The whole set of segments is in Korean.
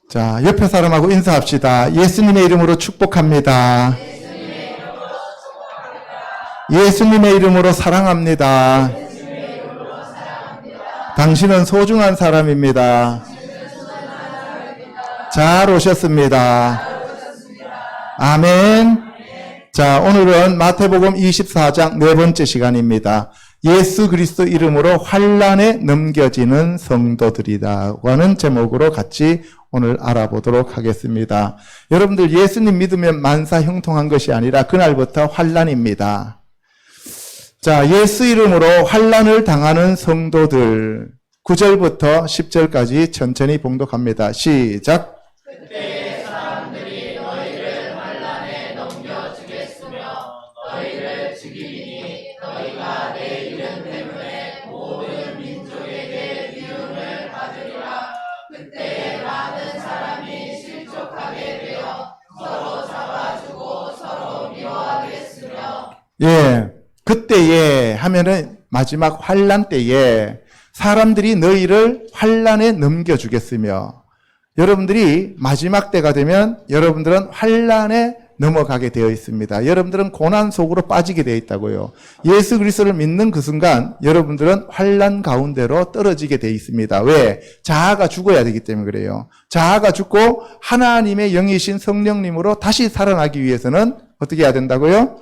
자, 옆에 사람하고 인사합시다. 예수님의 이름으로 축복합니다. 예수님의 이름으로 사랑합니다. 당신은 소중한 사람입니다. 잘 오셨습니다. 아멘. 자, 오늘은 마태복음 24장 네 번째 시간입니다. 예수 그리스도 이름으로 환난에 넘겨지는 성도들이라고 하는 제목으로 같이 오늘 알아보도록 하겠습니다. 여러분들 예수님 믿으면 만사 형통한 것이 아니라 그날부터 환난입니다. 자, 예수 이름으로 환난을 당하는 성도들 9절부터 10절까지 천천히 봉독합니다. 시작. 그때 사람들이 너희를 환난에 넘겨주겠으며 너희를 죽이리니 너희가 내 이름 때문에 모든 민족에게 미움을 받으리라. 그때 많은 사람이 실족하게 되어 서로 잡아주고 서로 미워하겠으며. 예, 그때에 하면은 마지막 환난 때에 사람들이 너희를 환난에 넘겨주겠으며, 여러분들이 마지막 때가 되면 여러분들은 환난에 넘어가게 되어 있습니다. 여러분들은 고난 속으로 빠지게 되어 있다고요. 예수 그리스도를 믿는 그 순간 여러분들은 환난 가운데로 떨어지게 되어 있습니다. 왜? 자아가 죽어야 되기 때문에 그래요. 자아가 죽고 하나님의 영이신 성령님으로 다시 살아나기 위해서는 어떻게 해야 된다고요?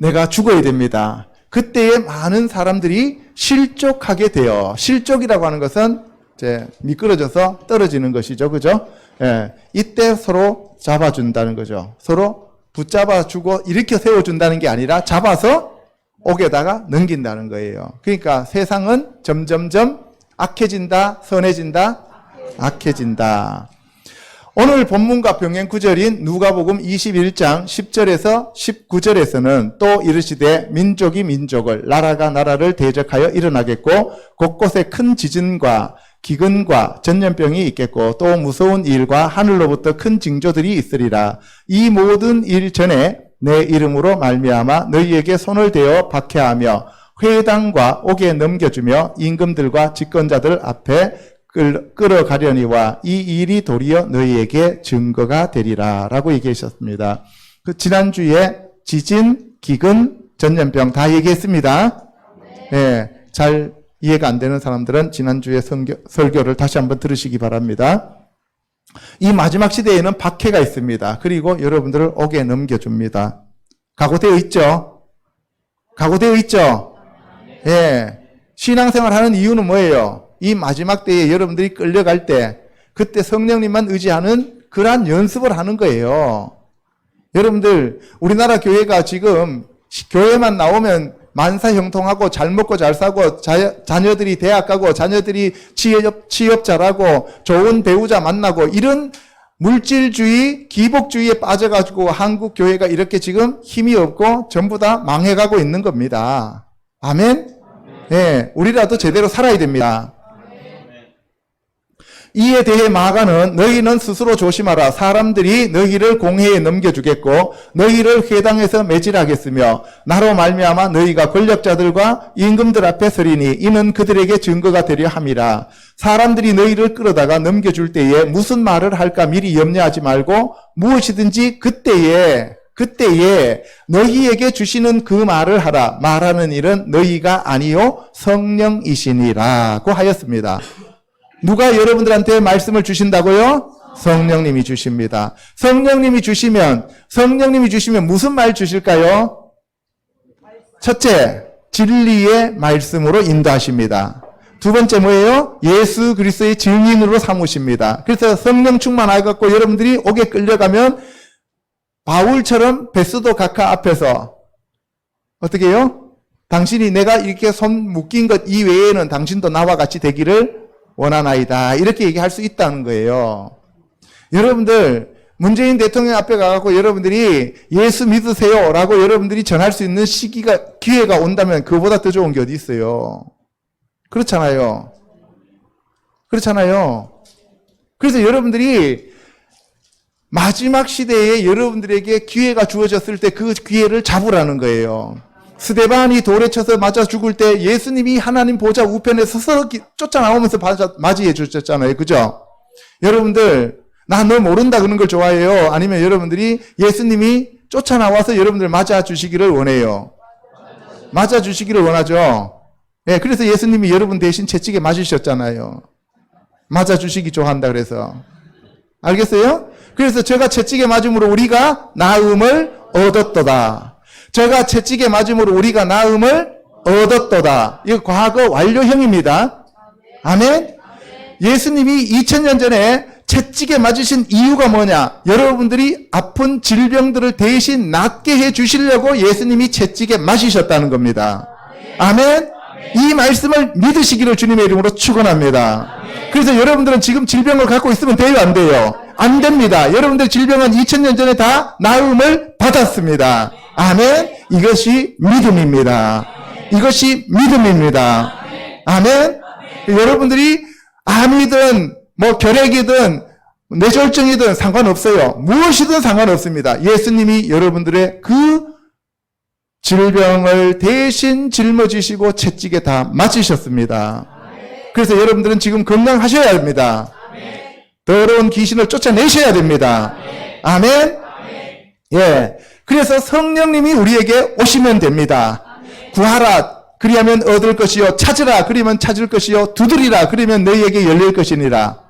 내가 죽어야 됩니다. 그때에 많은 사람들이 실족하게 돼요. 실족이라고 하는 것은 이제 미끄러져서 떨어지는 것이죠. 그죠? 예. 이때 서로 잡아준다는 거죠. 서로 붙잡아주고 일으켜 세워준다는 게 아니라 잡아서 옥에다가 넘긴다는 거예요. 그러니까 세상은 점점점 악해진다, 선해진다, 악해진다. 오늘 본문과 병행 구절인 누가복음 21장 10절에서 19절에서는 또 이르시되 민족이 민족을, 나라가 나라를 대적하여 일어나겠고 곳곳에 큰 지진과 기근과 전염병이 있겠고 또 무서운 일과 하늘로부터 큰 징조들이 있으리라. 이 모든 일 전에 내 이름으로 말미암아 너희에게 손을 대어 박해하며 회당과 옥에 넘겨주며 임금들과 집권자들 앞에 끌어가려니와 이 일이 도리어 너희에게 증거가 되리라 라고 얘기하셨습니다. 지난주에 지진, 기근, 전염병 다 얘기했습니다. 네, 잘 이해가 안 되는 사람들은 지난주에 설교를 다시 한번 들으시기 바랍니다. 이 마지막 시대에는 박해가 있습니다. 그리고 여러분들을 옥에 넘겨줍니다. 각오되어 있죠? 각오되어 있죠? 예. 신앙생활 하는 이유는 뭐예요? 이 마지막 때에 여러분들이 끌려갈 때 그때 성령님만 의지하는 그러한 연습을 하는 거예요. 여러분들 우리나라 교회가 지금 교회만 나오면 만사 형통하고 잘 먹고 잘 사고 자녀들이 대학 가고 자녀들이 취업 잘하고 좋은 배우자 만나고 이런 물질주의, 기복주의에 빠져가지고 한국 교회가 이렇게 지금 힘이 없고 전부 다 망해가고 있는 겁니다. 아멘? 예, 우리라도 제대로 살아야 됩니다. 이에 대해 마가는 너희는 스스로 조심하라. 사람들이 너희를 공회에 넘겨주겠고 너희를 회당에서 매질하겠으며 나로 말미암아 너희가 권력자들과 임금들 앞에 서리니 이는 그들에게 증거가 되려 함이라. 사람들이 너희를 끌어다가 넘겨줄 때에 무슨 말을 할까 미리 염려하지 말고 무엇이든지 그때에 너희에게 주시는 그 말을 하라. 말하는 일은 너희가 아니요 성령이시니라고 하였습니다. 누가 여러분들한테 말씀을 주신다고요? 성령님이 주십니다. 성령님이 주시면 무슨 말 주실까요? 첫째, 진리의 말씀으로 인도하십니다. 두 번째 뭐예요? 예수 그리스도의 증인으로 삼으십니다. 그래서 성령 충만하여갖고 여러분들이 옥에 끌려가면 바울처럼 베스도 각하 앞에서 어떻게 해요? 당신이 내가 이렇게 손 묶인 것 이외에는 당신도 나와 같이 되기를 원하나이다. 이렇게 얘기할 수 있다는 거예요. 여러분들 문재인 대통령 앞에 가갖고 여러분들이 예수 믿으세요 라고 여러분들이 전할 수 있는 기회가 온다면 그보다 더 좋은 게 어디 있어요. 그렇잖아요. 그래서 여러분들이 마지막 시대에 여러분들에게 기회가 주어졌을 때 그 기회를 잡으라는 거예요. 스데반이 돌에 쳐서 맞아 죽을 때 예수님이 하나님 보좌 우편에 서서 쫓아나오면서 맞이해 주셨잖아요. 그죠? 여러분들, 나 너 모른다 그런 걸 좋아해요? 아니면 여러분들이 예수님이 쫓아나와서 여러분들 맞아주시기를 원해요? 맞아주시기를 원하죠? 예, 그래서 예수님이 여러분 대신 채찍에 맞으셨잖아요. 맞아주시기 좋아한다 그래서. 알겠어요? 그래서 제가 채찍에 맞음으로 우리가 나음을 얻었도다. 제가 채찍에 맞음으로 우리가 나음을 얻었도다. 이거 과거 완료형입니다. 아멘? 예수님이 2000년 전에 채찍에 맞으신 이유가 뭐냐? 여러분들이 아픈 질병들을 대신 낫게 해 주시려고 예수님이 채찍에 맞으셨다는 겁니다. 아멘? 이 말씀을 믿으시기를 주님의 이름으로 축원합니다. 그래서 여러분들은 지금 질병을 갖고 있으면 돼요, 안 돼요? 안 됩니다. 여러분들 질병은 2000년 전에 다 나음을 받았습니다. 아멘? 이것이 믿음입니다. 이것이 믿음입니다. 아멘? 여러분들이 암이든 결핵이든 뇌졸중이든 상관없어요. 무엇이든 상관없습니다. 예수님이 여러분들의 그 질병을 대신 짊어지시고 채찍에 다 맞으셨습니다. 그래서 여러분들은 지금 건강하셔야 합니다. 더러운 귀신을 쫓아내셔야 됩니다. 아멘? 예. 그래서 성령님이 우리에게 오시면 됩니다. 구하라. 그리하면 얻을 것이요. 찾으라. 그러면 찾을 것이요. 두드리라. 그러면 너희에게 열릴 것이니라.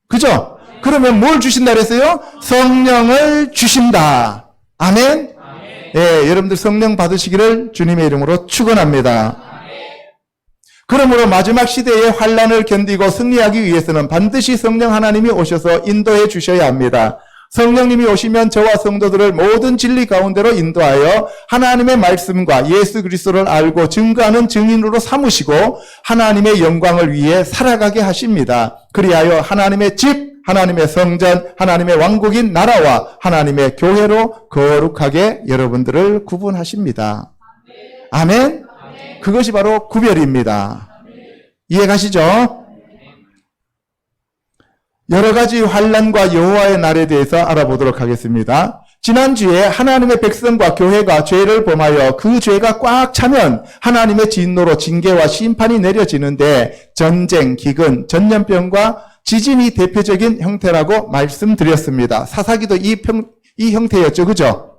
그죠? 그러면 뭘 주신다 그랬어요? 성령을 주신다. 아멘? 예, 여러분들 성령 받으시기를 주님의 이름으로 축원합니다. 그러므로 마지막 시대의 환난을 견디고 승리하기 위해서는 반드시 성령 하나님이 오셔서 인도해 주셔야 합니다. 성령님이 오시면 저와 성도들을 모든 진리 가운데로 인도하여 하나님의 말씀과 예수 그리스도를 알고 증거하는 증인으로 삼으시고 하나님의 영광을 위해 살아가게 하십니다. 그리하여 하나님의 집, 하나님의 성전, 하나님의 왕국인 나라와 하나님의 교회로 거룩하게 여러분들을 구분하십니다. 아멘? 그것이 바로 구별입니다. 이해가시죠? 여러 가지 환난과 여호와의 날에 대해서 알아보도록 하겠습니다. 지난주에 하나님의 백성과 교회가 죄를 범하여 그 죄가 꽉 차면 하나님의 진노로 징계와 심판이 내려지는데 전쟁, 기근, 전염병과 지진이 대표적인 형태라고 말씀드렸습니다. 사사기도 이 형태였죠. 그죠?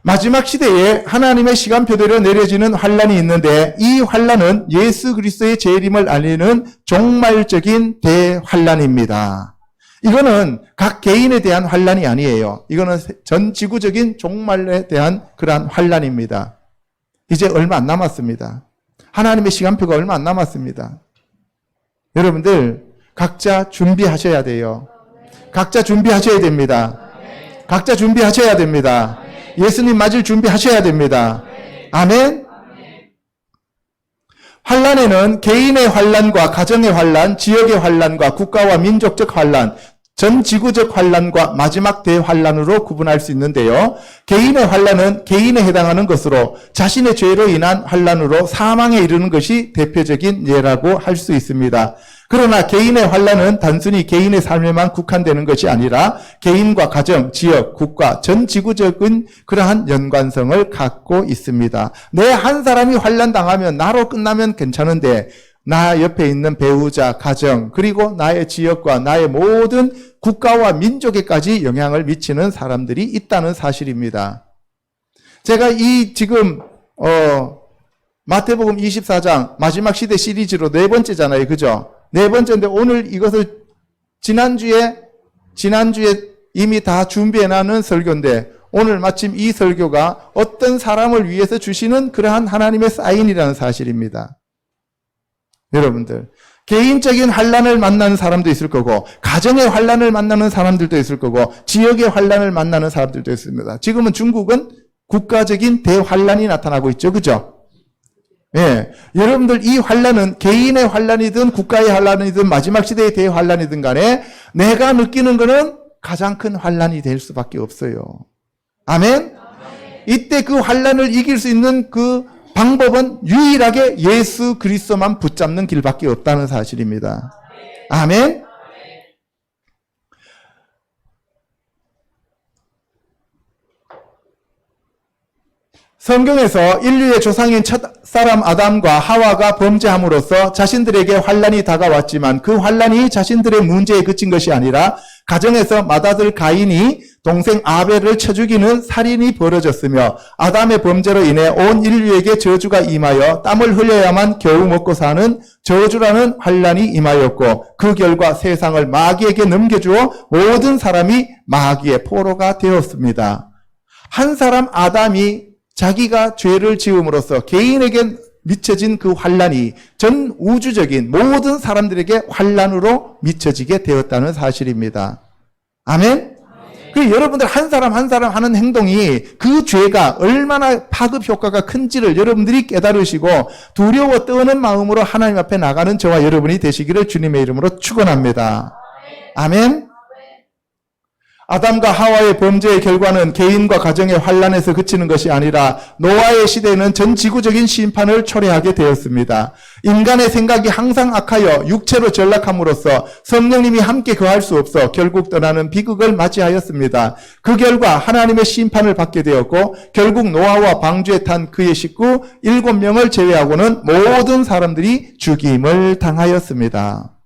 마지막 시대에 하나님의 시간표대로 내려지는 환란이 있는데 이 환란은 예수 그리스도의 재림을 알리는 종말적인 대환란입니다. 이거는 각 개인에 대한 환란이 아니에요. 이거는 전 지구적인 종말에 대한 그러한 환란입니다. 이제 얼마 안 남았습니다. 하나님의 시간표가 얼마 안 남았습니다. 여러분들 각자 준비하셔야 돼요. 각자 준비하셔야 됩니다. 각자 준비하셔야 됩니다. 예수님 맞을 준비하셔야 됩니다. 아멘? 환란에는 개인의 환란과 가정의 환란, 지역의 환란과 국가와 민족적 환란, 전 지구적 환란과 마지막 대환란으로 구분할 수 있는데요. 개인의 환란은 개인에 해당하는 것으로 자신의 죄로 인한 환란으로 사망에 이르는 것이 대표적인 예라고 할 수 있습니다. 그러나 개인의 환란은 단순히 개인의 삶에만 국한되는 것이 아니라 개인과 가정, 지역, 국가, 전 지구적인 그러한 연관성을 갖고 있습니다. 내 한 사람이 환란 당하면 나로 끝나면 괜찮은데 나 옆에 있는 배우자, 가정, 그리고 나의 지역과 나의 모든 국가와 민족에까지 영향을 미치는 사람들이 있다는 사실입니다. 제가 지금 마태복음 24장 마지막 시대 시리즈로 4번째잖아요. 그죠? 4번째인데 오늘 이것을 지난주에 이미 다 준비해놓은 설교인데 오늘 마침 이 설교가 어떤 사람을 위해서 주시는 그러한 하나님의 사인이라는 사실입니다. 여러분들 개인적인 환란을 만나는 사람도 있을 거고 가정의 환란을 만나는 사람들도 있을 거고 지역의 환란을 만나는 사람들도 있습니다. 지금은 중국은 국가적인 대환란이 나타나고 있죠. 그죠? 예, 여러분들 이 환란은 개인의 환란이든 국가의 환란이든 마지막 시대의 대환란이든 간에 내가 느끼는 것은 가장 큰 환란이 될 수밖에 없어요. 아멘? 이때 그 환란을 이길 수 있는 그 방법은 유일하게 예수 그리스도만 붙잡는 길밖에 없다는 사실입니다. 아멘? 성경에서 인류의 조상인 첫사람 아담과 하와가 범죄함으로써 자신들에게 환란이 다가왔지만 그 환란이 자신들의 문제에 그친 것이 아니라 가정에서 맏아들 가인이 동생 아벨을 쳐 죽이는 살인이 벌어졌으며 아담의 범죄로 인해 온 인류에게 저주가 임하여 땀을 흘려야만 겨우 먹고 사는 저주라는 환란이 임하였고 그 결과 세상을 마귀에게 넘겨주어 모든 사람이 마귀의 포로가 되었습니다. 한 사람 아담이 자기가 죄를 지음으로써 개인에게 미쳐진 그 환란이 전 우주적인 모든 사람들에게 환란으로 미쳐지게 되었다는 사실입니다. 아멘? 그 여러분들 한 사람 한 사람 하는 행동이 그 죄가 얼마나 파급 효과가 큰지를 여러분들이 깨달으시고 두려워 떠는 마음으로 하나님 앞에 나가는 저와 여러분이 되시기를 주님의 이름으로 축원합니다. 아멘? 아담과 하와의 범죄의 결과는 개인과 가정의 환란에서 그치는 것이 아니라 노아의 시대에는 전 지구적인 심판을 초래하게 되었습니다. 인간의 생각이 항상 악하여 육체로 전락함으로써 성령님이 함께 거할 수 없어 결국 떠나는 비극을 맞이하였습니다. 그 결과 하나님의 심판을 받게 되었고 결국 노아와 방주에 탄 그의 식구 7명을 제외하고는 모든 사람들이 죽임을 당하였습니다.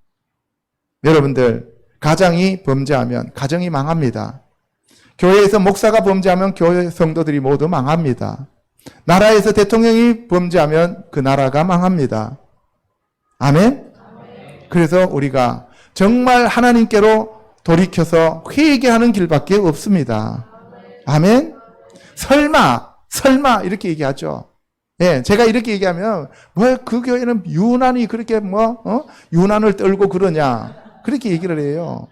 여러분들, 가장이 범죄하면 가정이 망합니다. 교회에서 목사가 범죄하면 교회 성도들이 모두 망합니다. 나라에서 대통령이 범죄하면 그 나라가 망합니다. 아멘? 그래서 우리가 정말 하나님께로 돌이켜서 회개하는 길밖에 없습니다. 아멘? 설마 이렇게 얘기하죠. 예, 제가 이렇게 얘기하면 왜 그 교회는 유난히 그렇게 유난을 떨고 그러냐? 그렇게 얘기를 해요.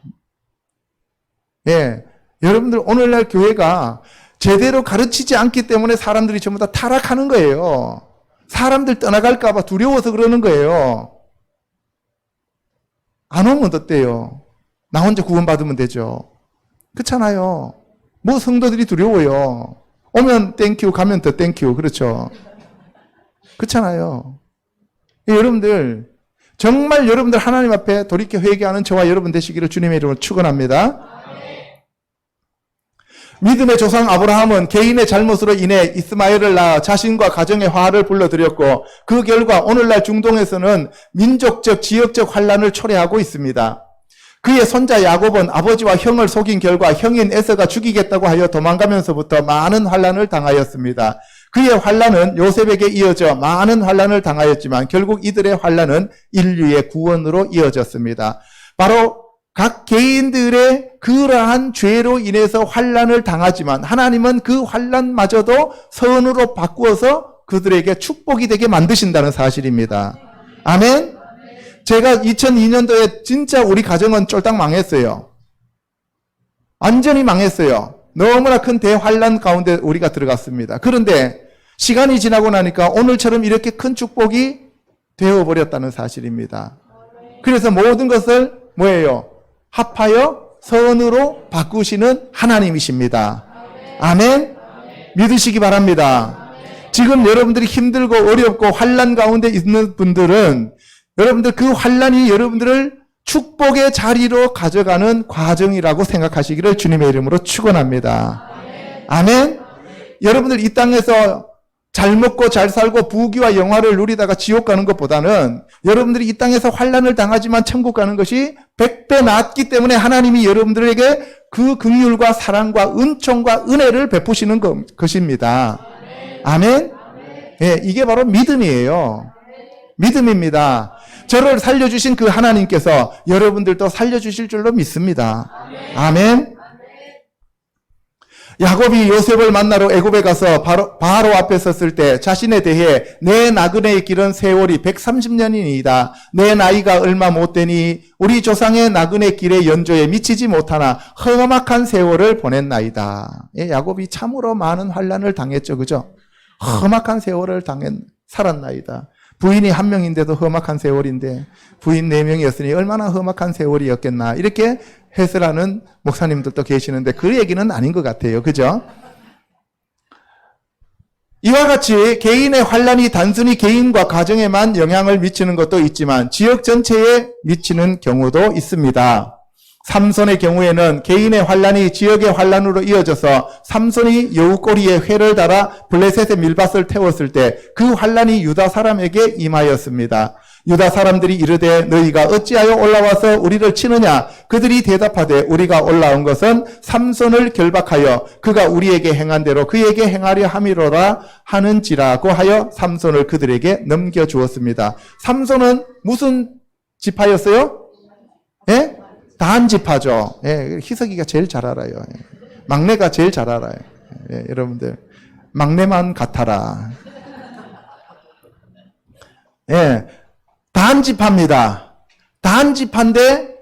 예. 여러분들, 오늘날 교회가 제대로 가르치지 않기 때문에 사람들이 전부 다 타락하는 거예요. 사람들 떠나갈까봐 두려워서 그러는 거예요. 안 오면 어때요? 나 혼자 구원받으면 되죠. 그렇잖아요. 뭐 성도들이 두려워요. 오면 땡큐, 가면 더 땡큐. 그렇죠. 그렇잖아요. 여러분들, 정말 여러분들 하나님 앞에 돌이켜 회개하는 저와 여러분 되시기를 주님의 이름으로 축원합니다. 믿음의 조상 아브라함은 개인의 잘못으로 인해 이스마엘을 낳아 자신과 가정의 화를 불러들였고 그 결과 오늘날 중동에서는 민족적, 지역적 환란을 초래하고 있습니다. 그의 손자 야곱은 아버지와 형을 속인 결과 형인 에서가 죽이겠다고 하여 도망가면서부터 많은 환란을 당하였습니다. 그의 환란은 요셉에게 이어져 많은 환란을 당하였지만 결국 이들의 환란은 인류의 구원으로 이어졌습니다. 바로 각 개인들의 그러한 죄로 인해서 환란을 당하지만 하나님은 그 환란마저도 선으로 바꾸어서 그들에게 축복이 되게 만드신다는 사실입니다. 아멘? 제가 2002년도에 진짜 우리 가정은 쫄딱 망했어요. 완전히 망했어요. 너무나 큰 대환란 가운데 우리가 들어갔습니다. 그런데 시간이 지나고 나니까 오늘처럼 이렇게 큰 축복이 되어버렸다는 사실입니다. 그래서 모든 것을 뭐예요? 합하여 선으로 바꾸시는 하나님이십니다. 아멘? 믿으시기 바랍니다. 지금 여러분들이 힘들고 어렵고 환란 가운데 있는 분들은 여러분들 그 환란이 여러분들을 축복의 자리로 가져가는 과정이라고 생각하시기를 주님의 이름으로 축원합니다. 아멘? 여러분들 이 땅에서 잘 먹고 잘 살고 부귀와 영화를 누리다가 지옥 가는 것보다는 여러분들이 이 땅에서 환란을 당하지만 천국 가는 것이 100배 낫기 때문에 하나님이 여러분들에게 그 긍휼과 사랑과 은총과 은혜를 베푸시는 것입니다. 아멘? 예, 이게 바로 믿음이에요. 믿음입니다. 저를 살려주신 그 하나님께서 여러분들도 살려주실 줄로 믿습니다. 아멘. 야곱이 요셉을 만나러 애굽에 가서 바로 앞에 섰을 때 자신에 대해 내 나그네의 길은 세월이 130년이니이다. 내 나이가 얼마 못 되니 우리 조상의 나그네 길의 연조에 미치지 못하나 험악한 세월을 보냈나이다. 예, 야곱이 참으로 많은 환란을 당했죠. 그죠? 험악한 세월을 살았나이다. 부인이 1명인데도 험악한 세월인데 부인 4명이었으니 얼마나 험악한 세월이었겠나 이렇게 해설하는 목사님들도 계시는데 그 얘기는 아닌 것 같아요. 그죠? 이와 같이 개인의 환란이 단순히 개인과 가정에만 영향을 미치는 것도 있지만 지역 전체에 미치는 경우도 있습니다. 삼손의 경우에는 개인의 환란이 지역의 환란으로 이어져서 삼손이 여우 꼬리에 회를 달아 블레셋의 밀밭을 태웠을 때 그 환란이 유다 사람에게 임하였습니다. 유다 사람들이 이르되 너희가 어찌하여 올라와서 우리를 치느냐? 그들이 대답하되 우리가 올라온 것은 삼손을 결박하여 그가 우리에게 행한 대로 그에게 행하려 함이로라 하는지라고 하여 삼손을 그들에게 넘겨주었습니다. 삼손은 무슨 지파였어요? 예? 단 지파죠. 예, 희석이가 제일 잘 알아요. 예. 막내가 제일 잘 알아요. 예, 여러분들 막내만 같아라. 예, 단 지파입니다. 단 지파인데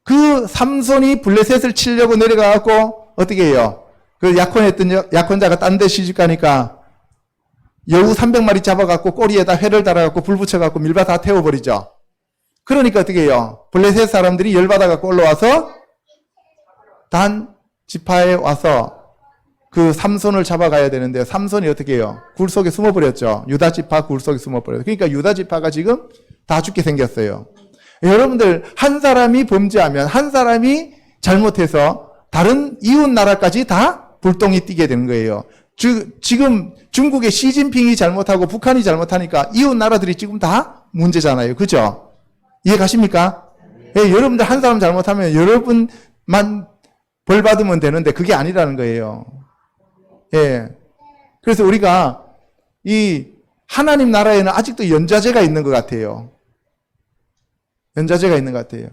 그 삼손이 블레셋을 치려고 내려가고 어떻게 해요? 그 약혼자가 딴 데 시집 가니까 여우 300마리 잡아갖고 꼬리에다 회를 달아갖고 불 붙여갖고 밀밭 다 태워버리죠. 그러니까 어떻게 해요? 블레셋 사람들이 열받아갖고 올라와서 단 지파에 와서 그 삼손을 잡아가야 되는데 삼손이 어떻게 해요? 굴 속에 숨어버렸죠. 유다 지파 굴 속에 숨어버렸어요. 그러니까 유다 지파가 지금 다 죽게 생겼어요. 여러분들 한 사람이 범죄하면 한 사람이 잘못해서 다른 이웃 나라까지 다 불똥이 뛰게 되는 거예요. 지금 중국의 시진핑이 잘못하고 북한이 잘못하니까 이웃 나라들이 지금 다 문제잖아요. 그죠? 이해 가십니까? 예, 여러분들 한 사람 잘못하면 여러분만 벌 받으면 되는데 그게 아니라는 거예요. 예. 그래서 우리가 이 하나님 나라에는 아직도 연좌제가 있는 것 같아요. 연좌제가 있는 것 같아요.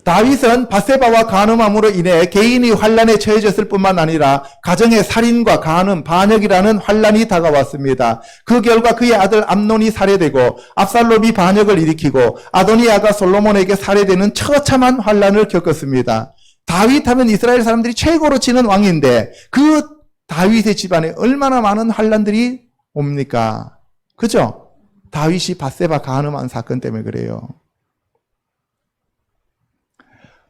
다윗은 밧세바와 간음함으로 인해 개인이 환란에 처해졌을 뿐만 아니라 가정의 살인과 간음, 반역이라는 환란이 다가왔습니다. 그 결과 그의 아들 암논이 살해되고 압살롬이 반역을 일으키고 아도니아가 솔로몬에게 살해되는 처참한 환란을 겪었습니다. 다윗 하면 이스라엘 사람들이 최고로 치는 왕인데 그 다윗의 집안에 얼마나 많은 환란들이 옵니까? 그죠? 다윗이 밧세바 간음한 사건 때문에 그래요.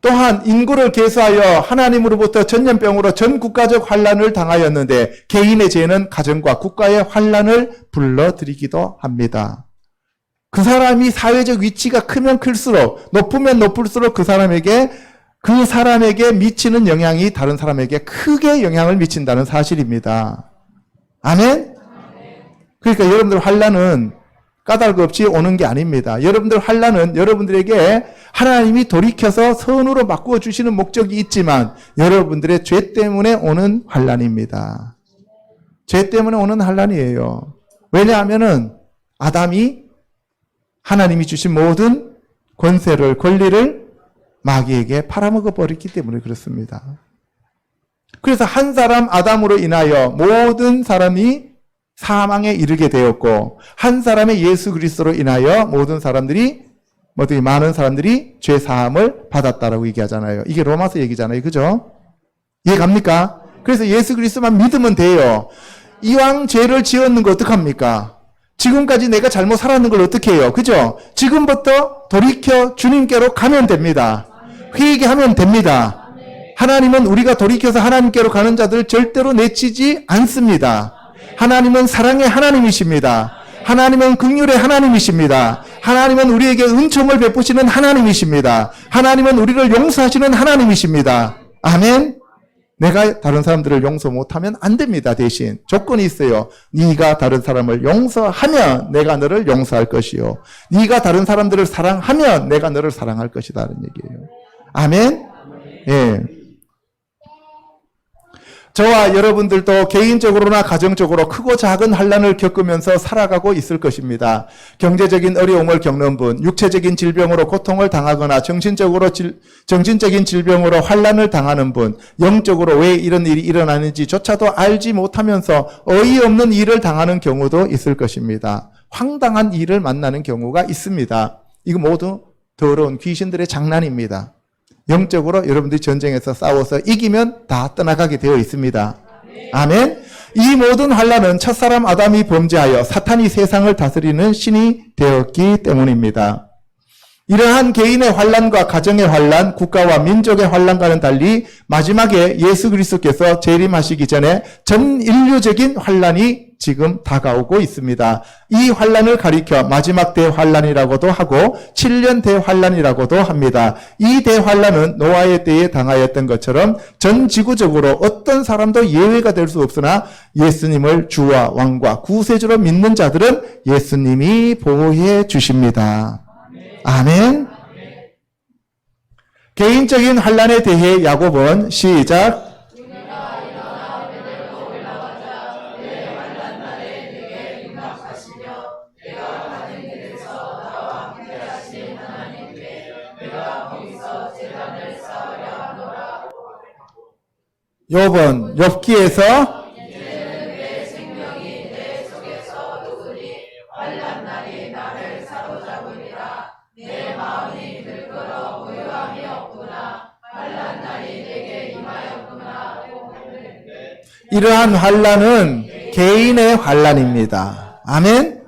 또한 인구를 계수하여 하나님으로부터 전염병으로 전 국가적 환란을 당하였는데 개인의 죄는 가정과 국가의 환란을 불러들이기도 합니다. 그 사람이 사회적 위치가 크면 클수록 높으면 높을수록 그 사람에게 미치는 영향이 다른 사람에게 크게 영향을 미친다는 사실입니다. 아멘? 그러니까 여러분들 환란은 까닭 없이 오는 게 아닙니다. 여러분들 환란은 여러분들에게 하나님이 돌이켜서 선으로 바꾸어 주시는 목적이 있지만 여러분들의 죄 때문에 오는 환란입니다. 죄 때문에 오는 환란이에요. 왜냐하면은 아담이 하나님이 주신 모든 권리를 마귀에게 팔아먹어 버렸기 때문에 그렇습니다. 그래서 한 사람 아담으로 인하여 모든 사람이 사망에 이르게 되었고 한 사람의 예수 그리스도로 인하여 모든 사람들이 많은 사람들이 죄 사함을 받았다라고 얘기하잖아요. 이게 로마서 얘기잖아요. 그죠? 이해 갑니까? 그래서 예수 그리스도만 믿으면 돼요. 이왕 죄를 지었는 거 어떡합니까? 지금까지 내가 잘못 살았는 걸 어떻게 해요? 그죠? 지금부터 돌이켜 주님께로 가면 됩니다. 회개하면 됩니다. 하나님은 우리가 돌이켜서 하나님께로 가는 자들 절대로 내치지 않습니다. 하나님은 사랑의 하나님이십니다. 하나님은 긍휼의 하나님이십니다. 하나님은 우리에게 은총을 베푸시는 하나님이십니다. 하나님은 우리를 용서하시는 하나님이십니다. 아멘. 내가 다른 사람들을 용서 못하면 안 됩니다. 대신 조건이 있어요. 네가 다른 사람을 용서하면 내가 너를 용서할 것이요. 네가 다른 사람들을 사랑하면 내가 너를 사랑할 것이다는 얘기예요. 아멘. 예. 저와 여러분들도 개인적으로나 가정적으로 크고 작은 환란을 겪으면서 살아가고 있을 것입니다. 경제적인 어려움을 겪는 분, 육체적인 질병으로 고통을 당하거나 정신적인 질병으로 환란을 당하는 분, 영적으로 왜 이런 일이 일어나는지조차도 알지 못하면서 어이없는 일을 당하는 경우도 있을 것입니다. 황당한 일을 만나는 경우가 있습니다. 이거 모두 더러운 귀신들의 장난입니다. 영적으로 여러분들이 전쟁에서 싸워서 이기면 다 떠나가게 되어 있습니다. 아멘. 이 모든 환란은 첫사람 아담이 범죄하여 사탄이 세상을 다스리는 신이 되었기 때문입니다. 이러한 개인의 환란과 가정의 환란, 국가와 민족의 환란과는 달리 마지막에 예수 그리스도께서 재림하시기 전에 전 인류적인 환란이 지금 다가오고 있습니다. 이 환란을 가리켜 마지막 대환란이라고도 하고 7년 대환란이라고도 합니다. 이 대환란은 노아의 때에 당하였던 것처럼 전 지구적으로 어떤 사람도 예외가 될 수 없으나 예수님을 주와 왕과 구세주로 믿는 자들은 예수님이 보호해 주십니다. 아멘. 개인적인 환란에 대해 야곱은 시작. 욥은 욥기에서 이러한 환란은 개인의 환란입니다. 아멘.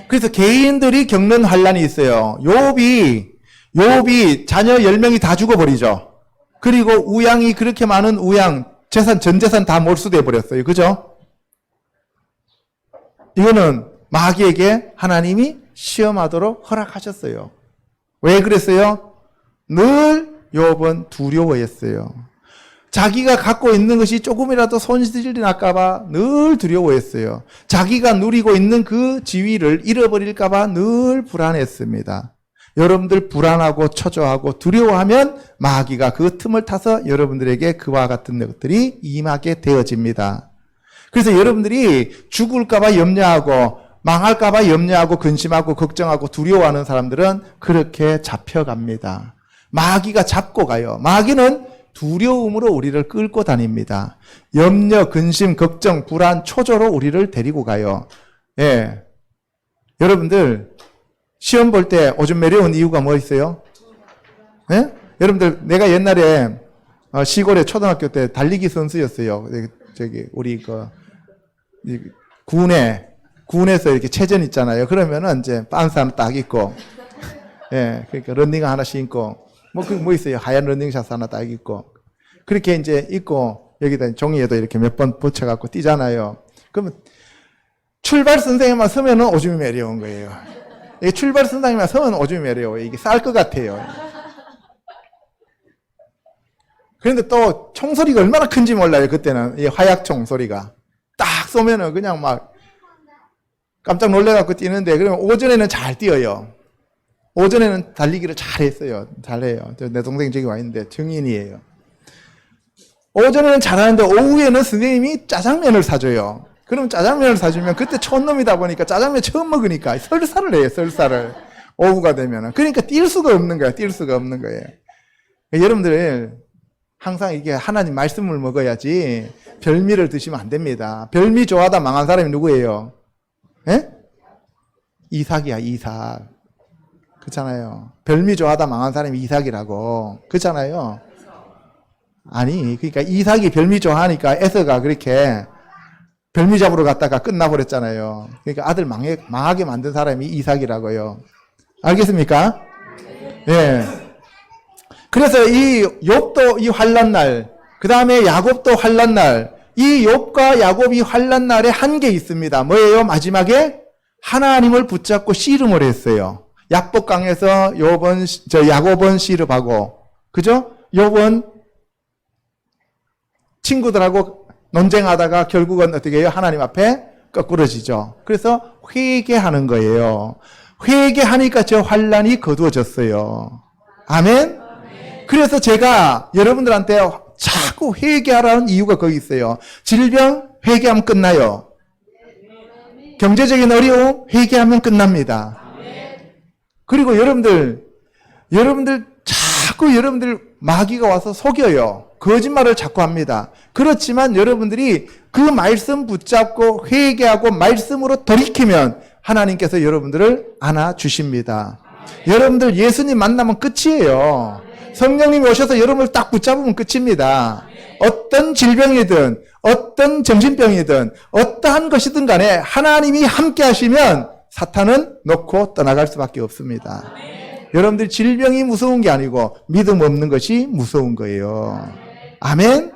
그래서 개인들이 겪는 환란이 있어요. 욥이 자녀 10명이 다 죽어버리죠. 그리고 우양이 그렇게 많은 우양 전 재산 다 몰수돼 버렸어요. 그죠? 이거는 마귀에게 하나님이 시험하도록 허락하셨어요. 왜 그랬어요? 늘 욥은 두려워했어요. 자기가 갖고 있는 것이 조금이라도 손실이 날까봐 늘 두려워했어요. 자기가 누리고 있는 그 지위를 잃어버릴까봐 늘 불안했습니다. 여러분들 불안하고 초조하고 두려워하면 마귀가 그 틈을 타서 여러분들에게 그와 같은 것들이 임하게 되어집니다. 그래서 여러분들이 죽을까봐 염려하고 망할까봐 염려하고 근심하고 걱정하고 두려워하는 사람들은 그렇게 잡혀갑니다. 마귀가 잡고 가요. 마귀는 두려움으로 우리를 끌고 다닙니다. 염려, 근심, 걱정, 불안, 초조로 우리를 데리고 가요. 예. 여러분들 시험 볼 때 오줌 매려운 이유가 뭐 있어요? 예? 여러분들 내가 옛날에 시골에 초등학교 때 달리기 선수였어요. 우리 군에서 이렇게 체전 있잖아요. 그러면은 이제 빤스 하나 딱 입고, 예, 그러니까 런닝 하나 신고, 뭐 있어요? 하얀 런닝샷 하나 딱 입고. 그렇게 이제 입고, 여기다 종이에도 이렇게 몇 번 붙여갖고 뛰잖아요. 그러면 출발 선생님만 서면은 오줌이 매려운 거예요. 이게 출발 선생님만 서면 오줌이 매려워요. 이게 쌀 것 같아요. 그런데 또 총소리가 얼마나 큰지 몰라요. 그때는 이 화약총 소리가 딱 쏘면은 그냥 막 깜짝 놀래갖고 뛰는데, 그러면 오전에는 잘 뛰어요. 오전에는 달리기를 잘했어요. 잘해요. 내 동생 저기 와 있는데 정인이에요. 오전에는 잘하는데 오후에는 선생님이 짜장면을 사줘요. 그럼 짜장면을 사주면 그때 촌놈이다 보니까 짜장면 처음 먹으니까 설사를 해요. 설사를. 오후가 되면은. 그러니까 뛸 수가 없는 거예요. 뛸 수가 없는 거예요. 여러분들 항상 이게 하나님 말씀을 먹어야지 별미를 드시면 안 됩니다. 별미 좋아하다 망한 사람이 누구예요? 예? 이삭이야, 이삭. 그렇잖아요. 별미 좋아하다 망한 사람이 이삭이라고. 그렇잖아요. 아니, 그러니까 이삭이 별미 좋아하니까 에서가 그렇게 별미 잡으러 갔다가 끝나버렸잖아요. 그러니까 아들 망하게 만든 사람이 이삭이라고요. 알겠습니까? 예. 그래서 이 욥도 이 환난 날, 그 다음에 야곱도 환난 날, 이 욥과 야곱이 환난 날에 한 게 있습니다. 뭐예요? 마지막에 하나님을 붙잡고 씨름을 했어요. 약복강에서 야곱은 씨름하고, 그죠? 욥은 친구들하고 논쟁하다가 결국은 어떻게 해요? 하나님 앞에 거꾸러지죠. 그래서 회개하는 거예요. 회개하니까 저 환란이 거두어졌어요. 아멘? 그래서 제가 여러분들한테 자꾸 회개하라는 이유가 거기 있어요. 질병 회개하면 끝나요. 경제적인 어려움 회개하면 끝납니다. 그리고 여러분들 자꾸 여러분들 마귀가 와서 속여요. 거짓말을 자꾸 합니다. 그렇지만 여러분들이 그 말씀 붙잡고 회개하고 말씀으로 돌이키면 하나님께서 여러분들을 안아주십니다. 여러분들 예수님 만나면 끝이에요. 성령님이 오셔서 여러분을 딱 붙잡으면 끝입니다. 어떤 질병이든 어떤 정신병이든 어떠한 것이든 간에 하나님이 함께 하시면 사탄은 놓고 떠나갈 수밖에 없습니다. 여러분들 질병이 무서운 게 아니고 믿음 없는 것이 무서운 거예요. 아멘?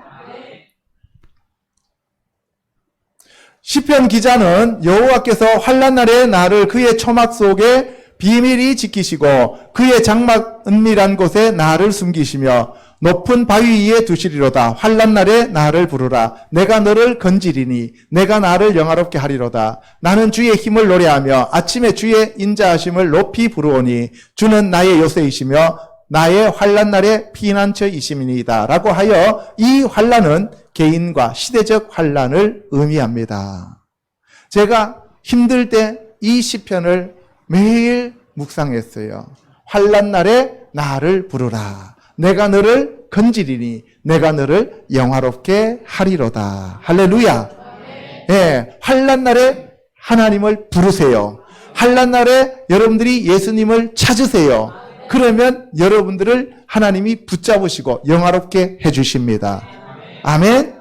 시편 기자는 여호와께서 환난 날에 나를 그의 초막 속에 비밀히 지키시고 그의 장막 은밀한 곳에 나를 숨기시며 높은 바위 위에 두시리로다. 환난 날에 나를 부르라. 내가 너를 건지리니 내가 나를 영화롭게 하리로다. 나는 주의 힘을 노래하며 아침에 주의 인자하심을 높이 부르오니 주는 나의 요새이시며 나의 환난 날의 피난처이심이니이다. 라고 하여 이 환난은 개인과 시대적 환난을 의미합니다. 제가 힘들 때 이 시편을 매일 묵상했어요. 환난 날에 나를 부르라. 내가 너를 건지리니 내가 너를 영화롭게 하리로다. 할렐루야. 예, 환난 날에 하나님을 부르세요. 환난 날에 여러분들이 예수님을 찾으세요. 그러면 여러분들을 하나님이 붙잡으시고 영화롭게 해주십니다. 아멘.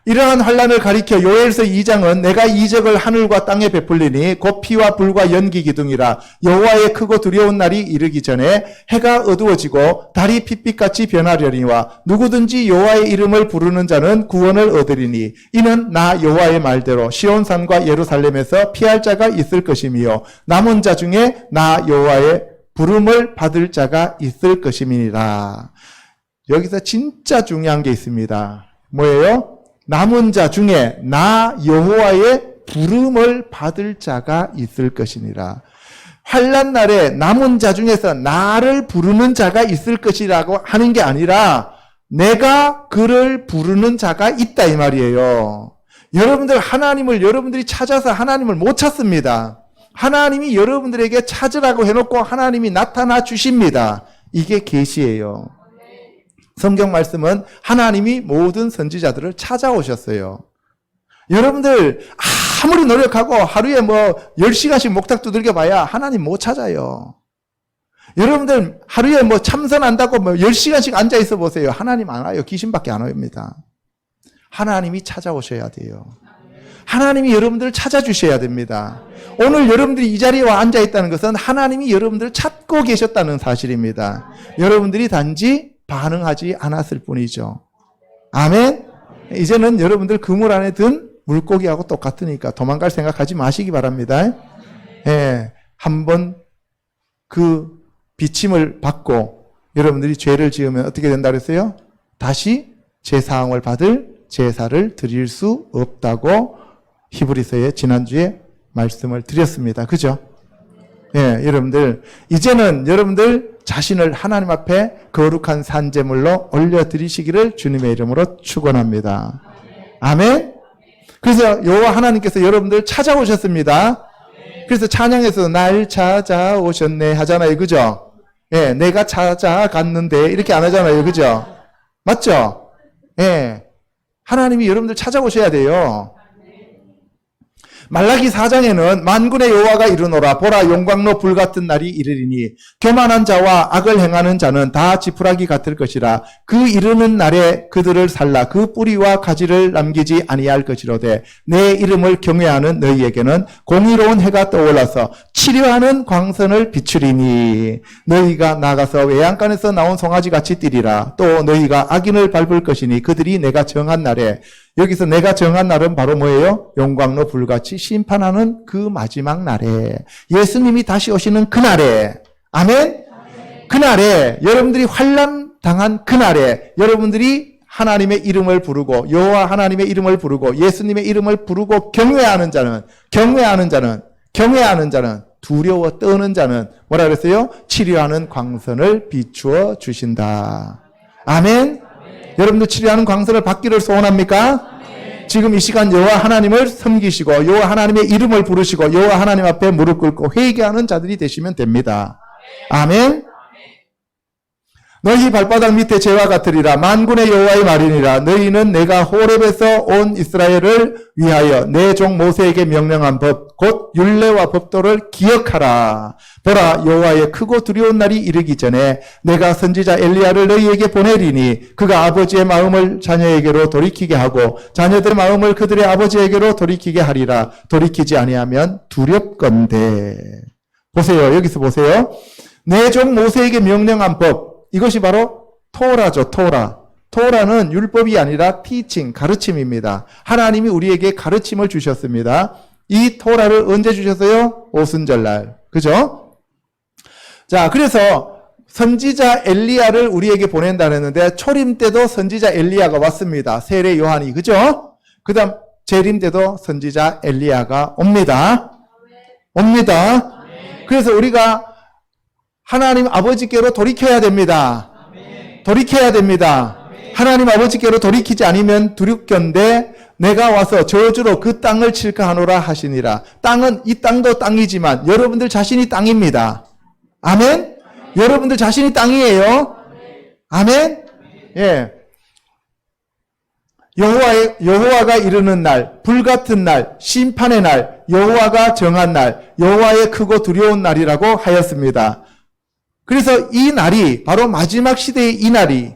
이러한 환난을 가리켜 요엘서 2장은 내가 이적을 하늘과 땅에 베풀리니 곧 피와 불과 연기 기둥이라. 여호와의 크고 두려운 날이 이르기 전에 해가 어두워지고 달이 핏빛같이 변하려니와 누구든지 여호와의 이름을 부르는 자는 구원을 얻으리니 이는 나 여호와의 말대로 시온산과 예루살렘에서 피할 자가 있을 것이며 남은 자 중에 나 여호와의 부름을 받을 자가 있을 것임이니라. 여기서 진짜 중요한 게 있습니다. 뭐예요? 남은 자 중에 나 여호와의 부름을 받을 자가 있을 것이니라. 환난 날에 남은 자 중에서 나를 부르는 자가 있을 것이라고 하는 게 아니라 내가 그를 부르는 자가 있다 이 말이에요. 하나님을 여러분들이 찾아서 하나님을 못 찾습니다. 하나님이 여러분들에게 찾으라고 해놓고 하나님이 나타나 주십니다. 이게 계시예요. 성경 말씀은 하나님이 모든 선지자들을 찾아오셨어요. 여러분들 아무리 노력하고 하루에 10시간씩 목탁 두들겨 봐야 하나님 못 찾아요. 여러분들 하루에 참선한다고 10시간씩 앉아 있어 보세요. 하나님 안 와요. 귀신밖에 안 옵니다. 하나님이 찾아오셔야 돼요. 하나님이 여러분들을 찾아주셔야 됩니다. 오늘 여러분들이 이 자리에 와 앉아 있다는 것은 하나님이 여러분들을 찾고 계셨다는 사실입니다. 여러분들이 단지 반응하지 않았을 뿐이죠. 아멘. 이제는 여러분들 그물 안에 든 물고기하고 똑같으니까 도망갈 생각하지 마시기 바랍니다. 예, 한번 그 비침을 받고 여러분들이 죄를 지으면 어떻게 된다 그랬어요? 다시 제사함을 받을 제사를 드릴 수 없다고 히브리서에 지난주에 말씀을 드렸습니다. 그죠? 예, 여러분들 이제는 여러분들 자신을 하나님 앞에 거룩한 산제물로 올려드리시기를 주님의 이름으로 축원합니다. 아멘. 그래서 여호와 하나님께서 여러분들 찾아오셨습니다. 그래서 찬양에서 날 찾아오셨네 하잖아요. 그죠? 예, 내가 찾아갔는데 이렇게 안 하잖아요. 그죠? 맞죠? 예, 하나님이 여러분들 찾아오셔야 돼요. 말라기 4장에는 만군의 여호와가 이르노라. 보라, 용광로 불같은 날이 이르리니 교만한 자와 악을 행하는 자는 다 지푸라기 같을 것이라. 그 이르는 날에 그들을 살라 그 뿌리와 가지를 남기지 아니할 것이로되 내 이름을 경외하는 너희에게는 공의로운 해가 떠올라서 치료하는 광선을 비추리니 너희가 나가서 외양간에서 나온 송아지같이 뛰리라. 또 너희가 악인을 밟을 것이니 그들이 내가 정한 날에, 여기서 내가 정한 날은 바로 뭐예요? 용광로 불같이 심판하는 그 마지막 날에, 예수님이 다시 오시는 그날에, 아멘? 그날에, 여러분들이 환난 당한 그날에 여러분들이 하나님의 이름을 부르고 여호와 하나님의 이름을 부르고 예수님의 이름을 부르고 경외하는 자는 두려워 떠는 자는 뭐라 그랬어요? 치료하는 광선을 비추어 주신다. 아멘? 여러분들 치료하는 광선을 받기를 소원합니까? 지금 이 시간 여호와 하나님을 섬기시고 여호와 하나님의 이름을 부르시고 여호와 하나님 앞에 무릎 꿇고 회개하는 자들이 되시면 됩니다. 아멘. 너희 발바닥 밑에 재와 같으리라. 만군의 여호와의 말이니라. 너희는 내가 호렙에서 온 이스라엘을 위하여 내 종 모세에게 명령한 법 곧 율례와 법도를 기억하라. 보라, 여호와의 크고 두려운 날이 이르기 전에 내가 선지자 엘리야를 너희에게 보내리니 그가 아버지의 마음을 자녀에게로 돌이키게 하고 자녀들의 마음을 그들의 아버지에게로 돌이키게 하리라. 돌이키지 아니하면 두렵건대. 보세요. 여기서 보세요. 내 종 모세에게 명령한 법, 이것이 바로 토라죠. 토라. 토라는 율법이 아니라 티칭, 가르침입니다. 하나님이 우리에게 가르침을 주셨습니다. 이 토라를 언제 주셨어요? 오순절날. 그죠? 자, 그래서 선지자 엘리야를 우리에게 보낸다 했는데 초림 때도 선지자 엘리야가 왔습니다. 세례 요한이. 그죠? 그다음 재림 때도 선지자 엘리야가 옵니다. 그래서 우리가 하나님 아버지께로 돌이켜야 됩니다. 돌이켜야 됩니다. 하나님 아버지께로 돌이키지 않으면 두렵건대 내가 와서 저주로 그 땅을 칠까 하노라 하시니라. 땅은 이 땅도 땅이지만 여러분들 자신이 땅입니다. 아멘? 여러분들 자신이 땅이에요. 아멘? 예. 여호와가 이르는 날, 불같은 날, 심판의 날, 여호와가 정한 날, 여호와의 크고 두려운 날이라고 하였습니다. 그래서 이 날이 바로 마지막 시대의 이 날이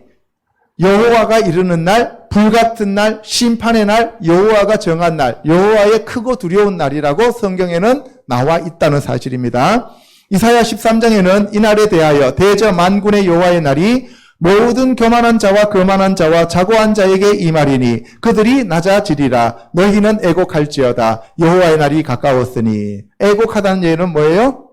여호와가 이르는 날, 불같은 날, 심판의 날, 여호와가 정한 날, 여호와의 크고 두려운 날이라고 성경에는 나와 있다는 사실입니다. 이사야 13장에는 이 날에 대하여 대저 만군의 여호와의 날이 모든 교만한 자와 거만한 자와 자고한 자에게 이 말이니 그들이 낮아지리라. 너희는 애곡할지어다. 여호와의 날이 가까웠으니. 애곡하다는 얘기는 뭐예요?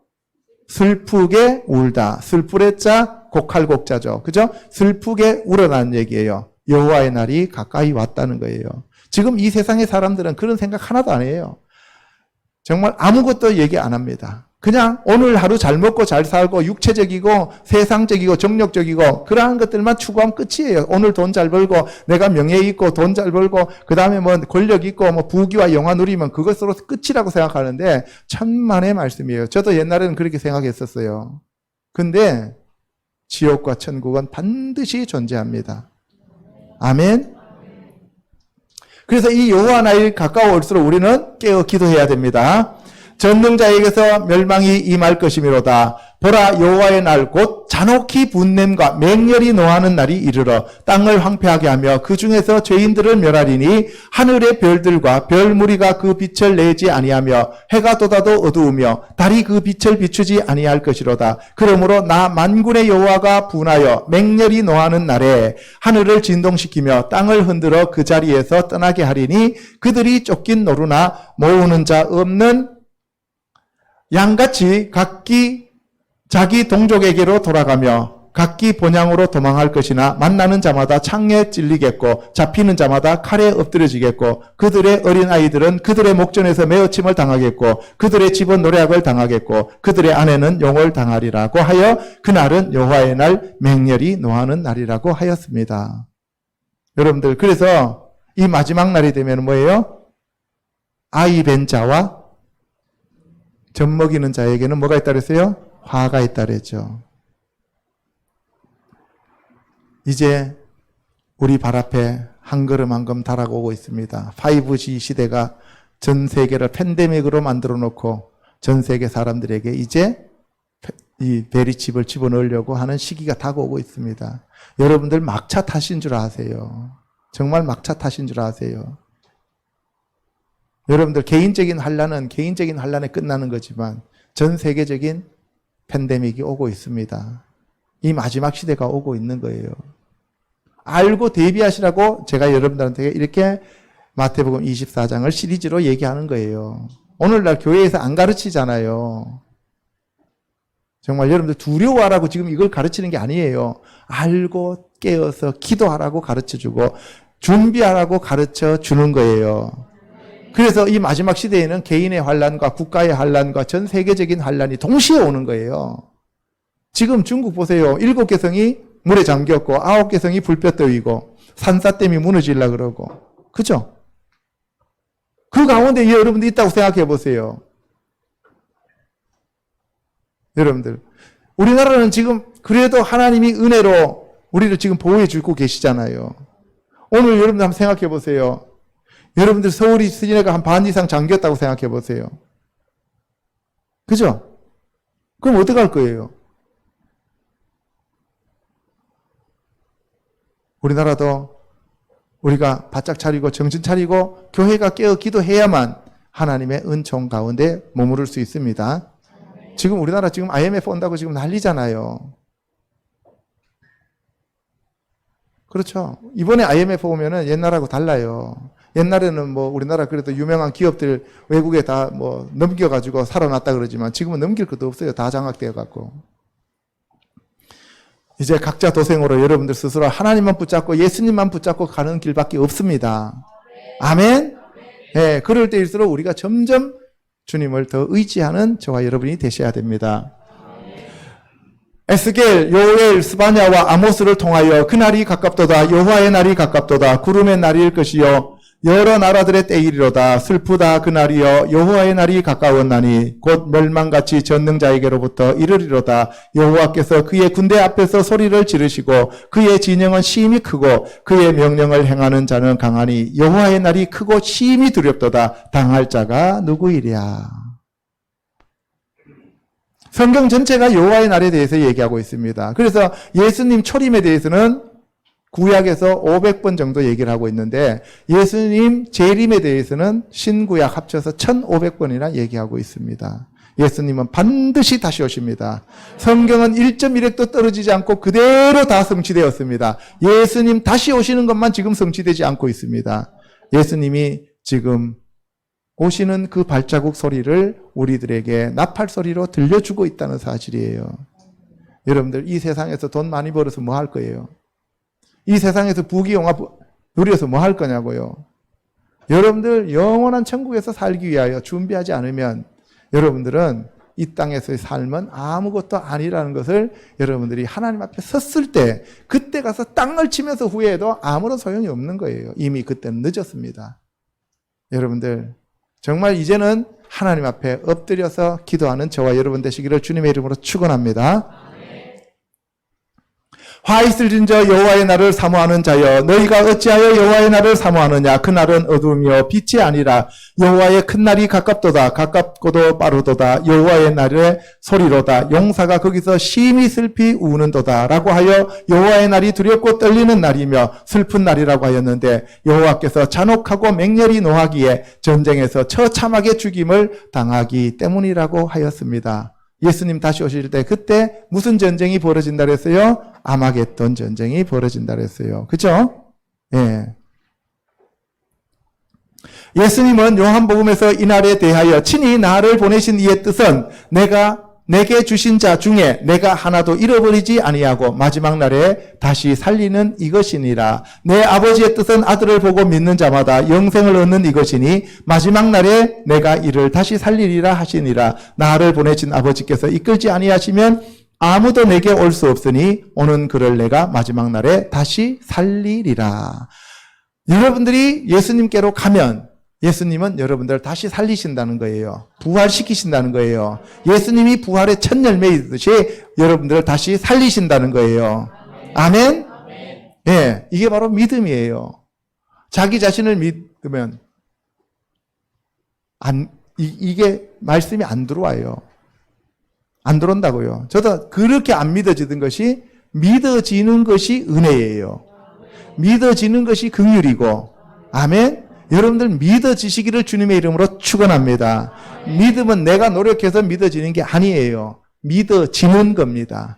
슬프게 울다. 슬프레 자 곡할곡자죠. 그죠? 슬프게 울어라는 얘기예요. 여호와의 날이 가까이 왔다는 거예요. 지금 이 세상의 사람들은 그런 생각 하나도 안 해요. 정말 아무것도 얘기 안 합니다. 그냥 오늘 하루 잘 먹고 잘 살고 육체적이고 세상적이고 정력적이고 그러한 것들만 추구하면 끝이에요. 오늘 돈 잘 벌고 내가 명예 있고 돈 잘 벌고 그 다음에 뭐 권력 있고 뭐 부귀와 영화 누리면 그것으로 끝이라고 생각하는데 천만의 말씀이에요. 저도 옛날에는 그렇게 생각했었어요. 근데 지옥과 천국은 반드시 존재합니다. 아멘. 그래서 이 여호와 날이 가까워올수록 우리는 깨어 기도해야 됩니다. 전능자에게서 멸망이 임할 것이미로다. 보라, 여호와의 날 곧 잔혹히 분냄과 맹렬히 노하는 날이 이르러 땅을 황폐하게 하며 그 중에서 죄인들을 멸하리니 하늘의 별들과 별 무리가 그 빛을 내지 아니하며 해가 돋아도 어두우며 달이 그 빛을 비추지 아니할 것이로다. 그러므로 나 만군의 여호와가 분하여 맹렬히 노하는 날에 하늘을 진동시키며 땅을 흔들어 그 자리에서 떠나게 하리니 그들이 쫓긴 노루나 모으는 자 없는 양같이 각기 자기 동족에게로 돌아가며 각기 본향으로 도망할 것이나 만나는 자마다 창에 찔리겠고 잡히는 자마다 칼에 엎드려지겠고 그들의 어린아이들은 그들의 목전에서 메어침을 당하겠고 그들의 집은 노략을 당하겠고 그들의 아내는 용을 당하리라고 하여 그날은 여호와의 날 맹렬히 노하는 날이라고 하였습니다. 여러분들, 그래서 이 마지막 날이 되면 뭐예요? 아이 벤 자와 젖 먹이는 자에게는 뭐가 있다 그랬어요? 화가 있다 그랬죠. 이제 우리 발 앞에 한 걸음 한 걸음 달아오고 있습니다. 5G 시대가 전 세계를 팬데믹으로 만들어 놓고 전 세계 사람들에게 이제 이 베리칩을 집어넣으려고 하는 시기가 다가오고 있습니다. 여러분들 막차 타신 줄 아세요? 정말 막차 타신 줄 아세요? 여러분들 개인적인 환란은 개인적인 환란에 끝나는 거지만 전 세계적인 팬데믹이 오고 있습니다. 이 마지막 시대가 오고 있는 거예요. 알고 대비하시라고 제가 여러분들한테 이렇게 마태복음 24장을 시리즈로 얘기하는 거예요. 오늘날 교회에서 안 가르치잖아요. 정말 여러분들 두려워하라고 지금 이걸 가르치는 게 아니에요. 알고 깨어서 기도하라고 가르쳐주고 준비하라고 가르쳐 주는 거예요. 그래서 이 마지막 시대에는 개인의 환란과 국가의 환란과 전 세계적인 환란이 동시에 오는 거예요. 지금 중국 보세요. 7개 성이 물에 잠겼고 9개 성이 불볕더위고 산사댐이 무너지려고 그러고. 그죠? 그 가운데 여러분들 있다고 생각해 보세요. 여러분들, 우리나라는 지금 그래도 하나님이 은혜로 우리를 지금 보호해 주고 계시잖아요. 오늘 여러분들 한번 생각해 보세요. 여러분들 서울이 시내가 한 반 이상 잠겼다고 생각해 보세요. 그죠? 그럼 어떡할 거예요? 우리나라도 우리가 바짝 차리고 정신 차리고 교회가 깨어 기도해야만 하나님의 은총 가운데 머무를 수 있습니다. 지금 우리나라 지금 IMF 온다고 지금 난리잖아요. 그렇죠. 이번에 IMF 오면은 옛날하고 달라요. 옛날에는 뭐 우리나라 그래도 유명한 기업들 외국에 다 뭐 넘겨가지고 살아났다 그러지만 지금은 넘길 것도 없어요. 다 장악되어 갖고. 이제 각자 도생으로 여러분들 스스로 하나님만 붙잡고 예수님만 붙잡고 가는 길밖에 없습니다. 아멘? 네, 그럴 때일수록 우리가 점점 주님을 더 의지하는 저와 여러분이 되셔야 됩니다. 에스겔, 요엘, 스바냐와 아모스를 통하여 그날이 가깝도다. 여호와의 날이 가깝도다. 구름의 날일 것이요 여러 나라들의 때이리로다. 슬프다 그날이여 여호와의 날이 가까웠나니 곧 멸망같이 전능자에게로부터 이르리로다. 여호와께서 그의 군대 앞에서 소리를 지르시고 그의 진영은 심히 크고 그의 명령을 행하는 자는 강하니 여호와의 날이 크고 심히 두렵도다. 당할 자가 누구이랴. 성경 전체가 여호와의 날에 대해서 얘기하고 있습니다. 그래서 예수님 초림에 대해서는 구약에서 500번 정도 얘기를 하고 있는데 예수님 재림에 대해서는 신구약 합쳐서 1500번이나 얘기하고 있습니다. 예수님은 반드시 다시 오십니다. 성경은 1.1획도 떨어지지 않고 그대로 다 성취되었습니다. 예수님 다시 오시는 것만 지금 성취되지 않고 있습니다. 예수님이 지금 오시는 그 발자국 소리를 우리들에게 나팔 소리로 들려주고 있다는 사실이에요. 여러분들 이 세상에서 돈 많이 벌어서 뭐 할 거예요? 이 세상에서 부귀영화 누려서 뭐 할 거냐고요? 여러분들 영원한 천국에서 살기 위하여 준비하지 않으면 여러분들은 이 땅에서의 삶은 아무것도 아니라는 것을 여러분들이 하나님 앞에 섰을 때 그때 가서 땅을 치면서 후회해도 아무런 소용이 없는 거예요. 이미 그때는 늦었습니다. 여러분들 정말 이제는 하나님 앞에 엎드려서 기도하는 저와 여러분 되시기를 주님의 이름으로 축원합니다. 화 있을 진저 여호와의 날을 사모하는 자여 너희가 어찌하여 여호와의 날을 사모하느냐 그 날은 어둠이요 빛이 아니라 여호와의 큰 날이 가깝도다 가깝고도 빠르도다 여호와의 날의 소리로다 용사가 거기서 심히 슬피 우는도다 라고 하여 여호와의 날이 두렵고 떨리는 날이며 슬픈 날이라고 하였는데 여호와께서 잔혹하고 맹렬히 노하기에 전쟁에서 처참하게 죽임을 당하기 때문이라고 하였습니다. 예수님 다시 오실 때 그때 무슨 전쟁이 벌어진다 그랬어요? 아마겟돈 전쟁이 벌어진다 그랬어요. 그죠? 예. 예수님은 요한복음에서 이 날에 대하여 친히 나를 보내신 이의 뜻은 내게 주신 자 중에 내가 하나도 잃어버리지 아니하고 마지막 날에 다시 살리는 이것이니라. 내 아버지의 뜻은 아들을 보고 믿는 자마다 영생을 얻는 이것이니 마지막 날에 내가 이를 다시 살리리라 하시니라. 나를 보내신 아버지께서 이끌지 아니하시면 아무도 내게 올 수 없으니 오는 그를 내가 마지막 날에 다시 살리리라. 여러분들이 예수님께로 가면 예수님은 여러분들을 다시 살리신다는 거예요. 부활시키신다는 거예요. 예수님이 부활의 첫 열매이듯이 여러분들을 다시 살리신다는 거예요. 아멘? 예, 이게 바로 믿음이에요. 자기 자신을 믿으면 이게 말씀이 안 들어와요. 안 들어온다고요. 저도 그렇게 안 믿어지던 것이 믿어지는 것이 은혜예요. 믿어지는 것이 긍휼이고 아멘? 여러분들 믿어지시기를 주님의 이름으로 축원합니다. 믿음은 내가 노력해서 믿어지는 게 아니에요. 믿어지는 겁니다.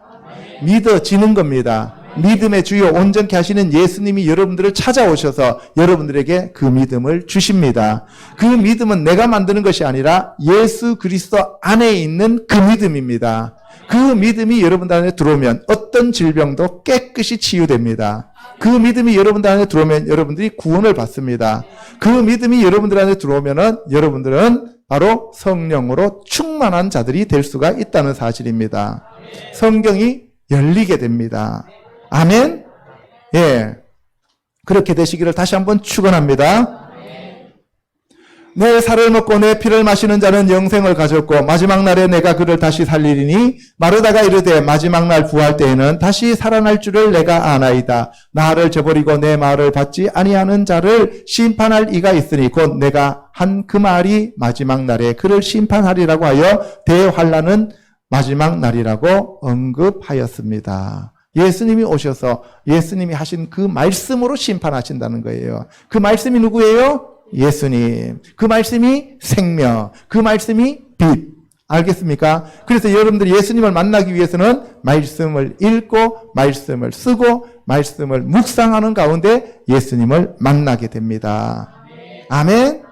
믿어지는 겁니다. 믿음의 주요 온전케 하시는 예수님이 여러분들을 찾아오셔서 여러분들에게 그 믿음을 주십니다. 그 믿음은 내가 만드는 것이 아니라 예수 그리스도 안에 있는 그 믿음입니다. 그 믿음이 여러분들 안에 들어오면 어떤 질병도 깨끗이 치유됩니다. 그 믿음이 여러분들 안에 들어오면 여러분들이 구원을 받습니다. 그 믿음이 여러분들 안에 들어오면은 여러분들은 바로 성령으로 충만한 자들이 될 수가 있다는 사실입니다. 성경이 열리게 됩니다. 아멘? 예. 그렇게 되시기를 다시 한번 축원합니다. 내 살을 먹고 내 피를 마시는 자는 영생을 가졌고 마지막 날에 내가 그를 다시 살리리니 마르다가 이르되 마지막 날 부활 때에는 다시 살아날 줄을 내가 아나이다. 나를 저버리고 내 말을 받지 아니하는 자를 심판할 이가 있으니 곧 내가 한 그 말이 마지막 날에 그를 심판하리라고 하여 대환란은 마지막 날이라고 언급하였습니다. 예수님이 오셔서 예수님이 하신 그 말씀으로 심판하신다는 거예요. 그 말씀이 누구예요? 예수님. 그 말씀이 생명, 그 말씀이 빛. 알겠습니까? 그래서 여러분들이 예수님을 만나기 위해서는 말씀을 읽고 말씀을 쓰고 말씀을 묵상하는 가운데 예수님을 만나게 됩니다. 아멘?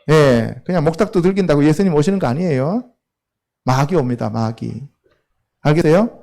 예, 그냥 목탁 두들긴다고 예수님 오시는 거 아니에요. 마귀 옵니다, 마귀. 알겠어요?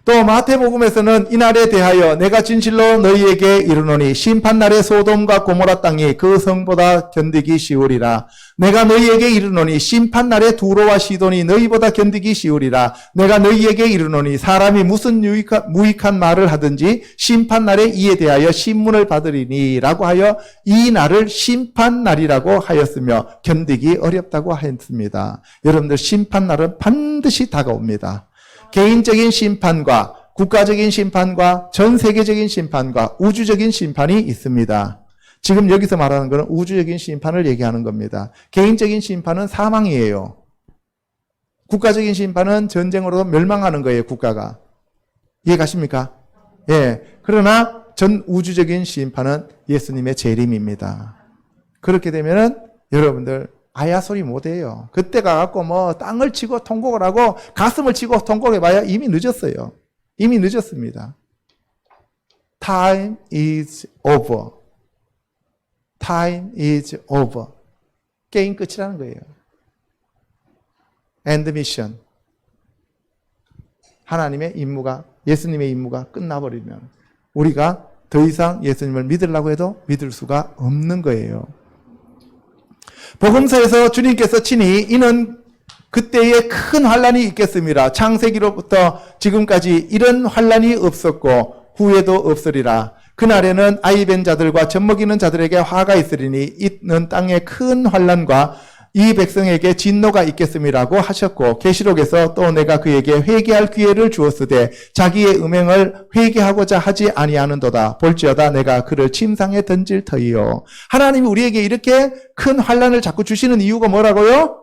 또 마태복음에서는 이날에 대하여 내가 진실로 너희에게 이르노니 심판날에 소돔과 고모라 땅이 그 성보다 견디기 쉬우리라. 내가 너희에게 이르노니 심판날에 두로와 시돈이 너희보다 견디기 쉬우리라. 내가 너희에게 이르노니 사람이 무슨 무익한 말을 하든지 심판날에 이에 대하여 신문을 받으리니 라고 하여 이 날을 심판날이라고 하였으며 견디기 어렵다고 하였습니다. 여러분들 심판날은 반드시 다가옵니다. 개인적인 심판과 국가적인 심판과 전 세계적인 심판과 우주적인 심판이 있습니다. 지금 여기서 말하는 것은 우주적인 심판을 얘기하는 겁니다. 개인적인 심판은 사망이에요. 국가적인 심판은 전쟁으로 멸망하는 거예요, 국가가. 이해가십니까? 예. 그러나 전 우주적인 심판은 예수님의 재림입니다. 그렇게 되면은 여러분들 아야 소리 못해요. 그때 가갖고 뭐 땅을 치고 통곡을 하고 가슴을 치고 통곡해봐야 이미 늦었어요. 이미 늦었습니다. Time is over. Time is over. 게임 끝이라는 거예요. End mission. 하나님의 임무가, 예수님의 임무가 끝나버리면 우리가 더 이상 예수님을 믿으려고 해도 믿을 수가 없는 거예요. 복음서에서 주님께서 친히 이는 그때에 큰 환란이 있겠습니다. 창세기로부터 지금까지 이런 환란이 없었고 후에도 없으리라. 그날에는 아이벤 자들과 젖먹이는 자들에게 화가 있으리니 이는 땅에 큰 환란과 이 백성에게 진노가 있겠음이라고 하셨고 계시록에서 또 내가 그에게 회개할 기회를 주었으되 자기의 음행을 회개하고자 하지 아니하는도다. 볼지어다 내가 그를 침상에 던질 터이요. 하나님이 우리에게 이렇게 큰 환란을 자꾸 주시는 이유가 뭐라고요?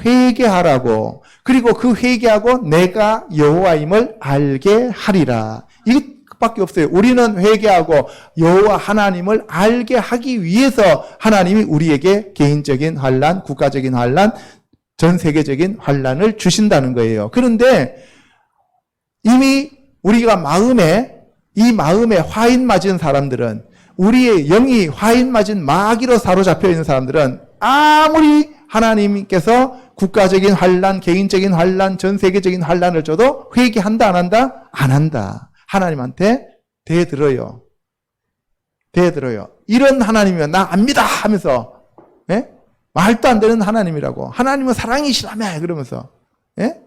회개하라고. 그리고 그 회개하고 내가 여호와임을 알게 하리라. 이것밖에 없어요. 우리는 회개하고 여호와 하나님을 알게 하기 위해서 하나님이 우리에게 개인적인 환란, 국가적인 환란, 전 세계적인 환란을 주신다는 거예요. 그런데 이미 우리가 이 마음에 화인 맞은 사람들은, 우리의 영이 화인 맞은 마귀로 사로잡혀 있는 사람들은 아무리 하나님께서 국가적인 환란, 개인적인 환란, 전 세계적인 환란을 줘도 회개한다 안 한다? 안 한다. 하나님한테 대들어요. 대들어요. 이런 하나님이면 나 압니다 하면서, 예? 말도 안 되는 하나님이라고. 하나님은 사랑이시라며 그러면서, 예?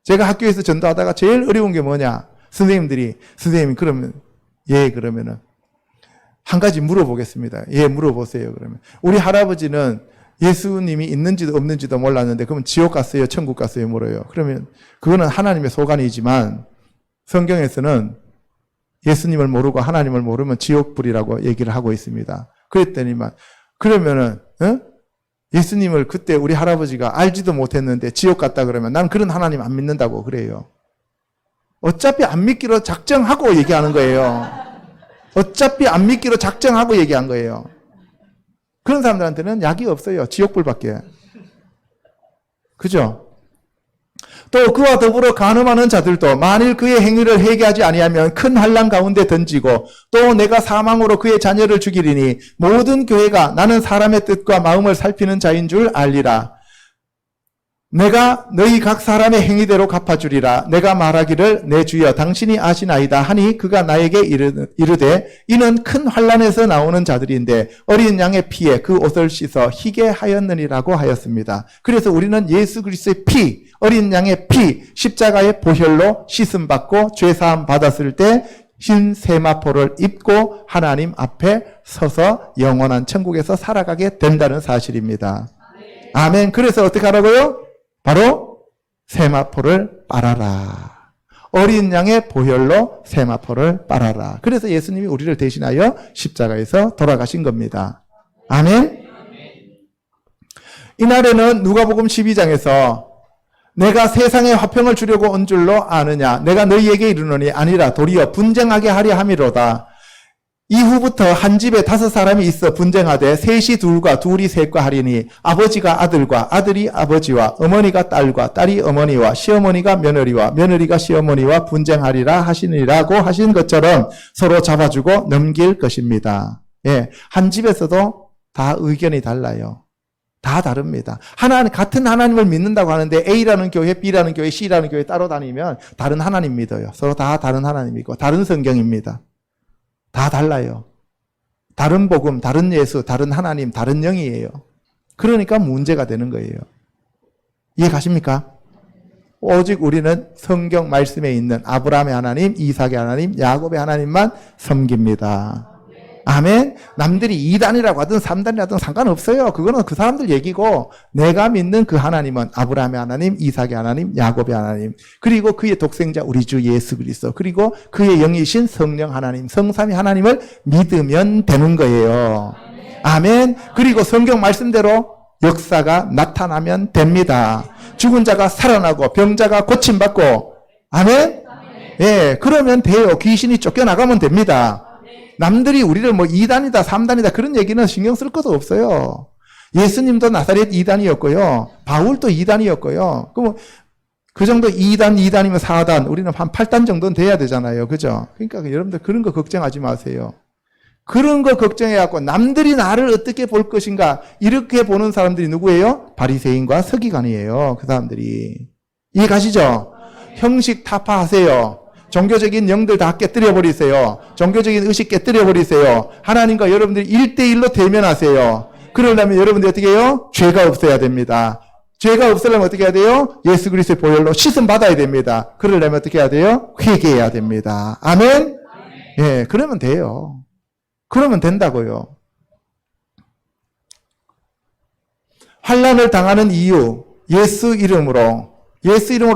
제가 학교에서 전도하다가 제일 어려운 게 뭐냐? 선생님 그러면 그러면은 한 가지 물어보겠습니다. 물어보세요. 그러면 우리 할아버지는 예수님이 있는지도 없는지도 몰랐는데 그러면 지옥 갔어요, 천국 갔어요, 물어요. 그러면 그거는 하나님의 소관이지만 성경에서는 예수님을 모르고 하나님을 모르면 지옥불이라고 얘기를 하고 있습니다. 그랬더니만 그러면은 예수님을 그때 우리 할아버지가 알지도 못했는데 지옥 갔다 그러면 난 그런 하나님 안 믿는다고 그래요. 어차피 안 믿기로 작정하고 얘기하는 거예요. 어차피 안 믿기로 작정하고 얘기한 거예요. 그런 사람들한테는 약이 없어요. 지옥불밖에. 그죠? 또 그와 더불어 간음하는 자들도 만일 그의 행위를 회개하지 아니하면 큰 환난 가운데 던지고 또 내가 사망으로 그의 자녀를 죽이리니 모든 교회가 나는 사람의 뜻과 마음을 살피는 자인 줄 알리라. 내가 너희 각 사람의 행위대로 갚아주리라. 내가 말하기를 내 주여 당신이 아시나이다 하니 그가 나에게 이르되 이는 큰 환난에서 나오는 자들인데 어린 양의 피에 그 옷을 씻어 희게 하였느니라고 하였습니다. 그래서 우리는 예수 그리스도의 피, 어린 양의 피, 십자가의 보혈로 씻음 받고 죄사함 받았을 때 흰 세마포를 입고 하나님 앞에 서서 영원한 천국에서 살아가게 된다는 사실입니다. 아멘. 그래서 어떻게 하라고요? 바로 세마포를 빨아라. 어린 양의 보혈로 세마포를 빨아라. 그래서 예수님이 우리를 대신하여 십자가에서 돌아가신 겁니다. 아멘. 이날에는 누가복음 12장에서 내가 세상에 화평을 주려고 온 줄로 아느냐? 내가 너희에게 이르노니 아니라 도리어 분쟁하게 하려 함이로다. 이후부터 한 집에 5사람이 있어 분쟁하되 셋이 둘과 둘이 셋과 하리니 아버지가 아들과 아들이 아버지와 어머니가 딸과 딸이 어머니와 시어머니가 며느리와 며느리가 시어머니와 분쟁하리라 하시니라고 하신 것처럼 서로 잡아주고 넘길 것입니다. 예, 한 집에서도 다 의견이 달라요. 다 다릅니다. 같은 하나님을 믿는다고 하는데 A라는 교회, B라는 교회, C라는 교회 따로 다니면 다른 하나님 믿어요. 서로 다 다른 하나님이고 다른 성경입니다. 다 달라요. 다른 복음, 다른 예수, 다른 하나님, 다른 영이에요. 그러니까 문제가 되는 거예요. 이해 가십니까? 오직 우리는 성경 말씀에 있는 아브라함의 하나님, 이삭의 하나님, 야곱의 하나님만 섬깁니다. 아멘. 남들이 2단이라고 하든 3단이라든 상관없어요. 그거는 그 사람들 얘기고 내가 믿는 그 하나님은 아브라함의 하나님, 이삭의 하나님, 야곱의 하나님, 그리고 그의 독생자 우리 주 예수 그리스도, 그리고 그의 영이신 성령 하나님, 성삼위 하나님을 믿으면 되는 거예요. 아멘. 그리고 성경 말씀대로 역사가 나타나면 됩니다. 죽은 자가 살아나고 병자가 고침받고, 아멘. 예, 그러면 돼요. 귀신이 쫓겨나가면 됩니다. 남들이 우리를 뭐 2단이다, 3단이다 그런 얘기는 신경 쓸 것도 없어요. 예수님도 나사렛 2단이었고요. 바울도 2단이었고요. 그럼 그 정도 2단이면 4단, 우리는 한 8단 정도는 돼야 되잖아요. 그죠? 그러니까 여러분들 그런 거 걱정하지 마세요. 그런 거 걱정해갖고 남들이 나를 어떻게 볼 것인가 이렇게 보는 사람들이 누구예요? 바리새인과 서기관이에요. 그 사람들이. 이해 가시죠? 형식 타파하세요. 종교적인 영들 다 깨뜨려 버리세요. 종교적인 의식 깨뜨려 버리세요. 하나님과 여러분들이 1대1로 대면하세요. 그러려면 여러분들이 어떻게 해요? 죄가 없어야 됩니다. 죄가 없으려면 어떻게 해야 돼요? 예수 그리스도의 보혈로 씻음 받아야 됩니다. 그러려면 어떻게 해야 돼요? 회개해야 됩니다. 아멘? 예, 그러면 돼요. 그러면 된다고요. 환난을 당하는 이유, 예수 이름으로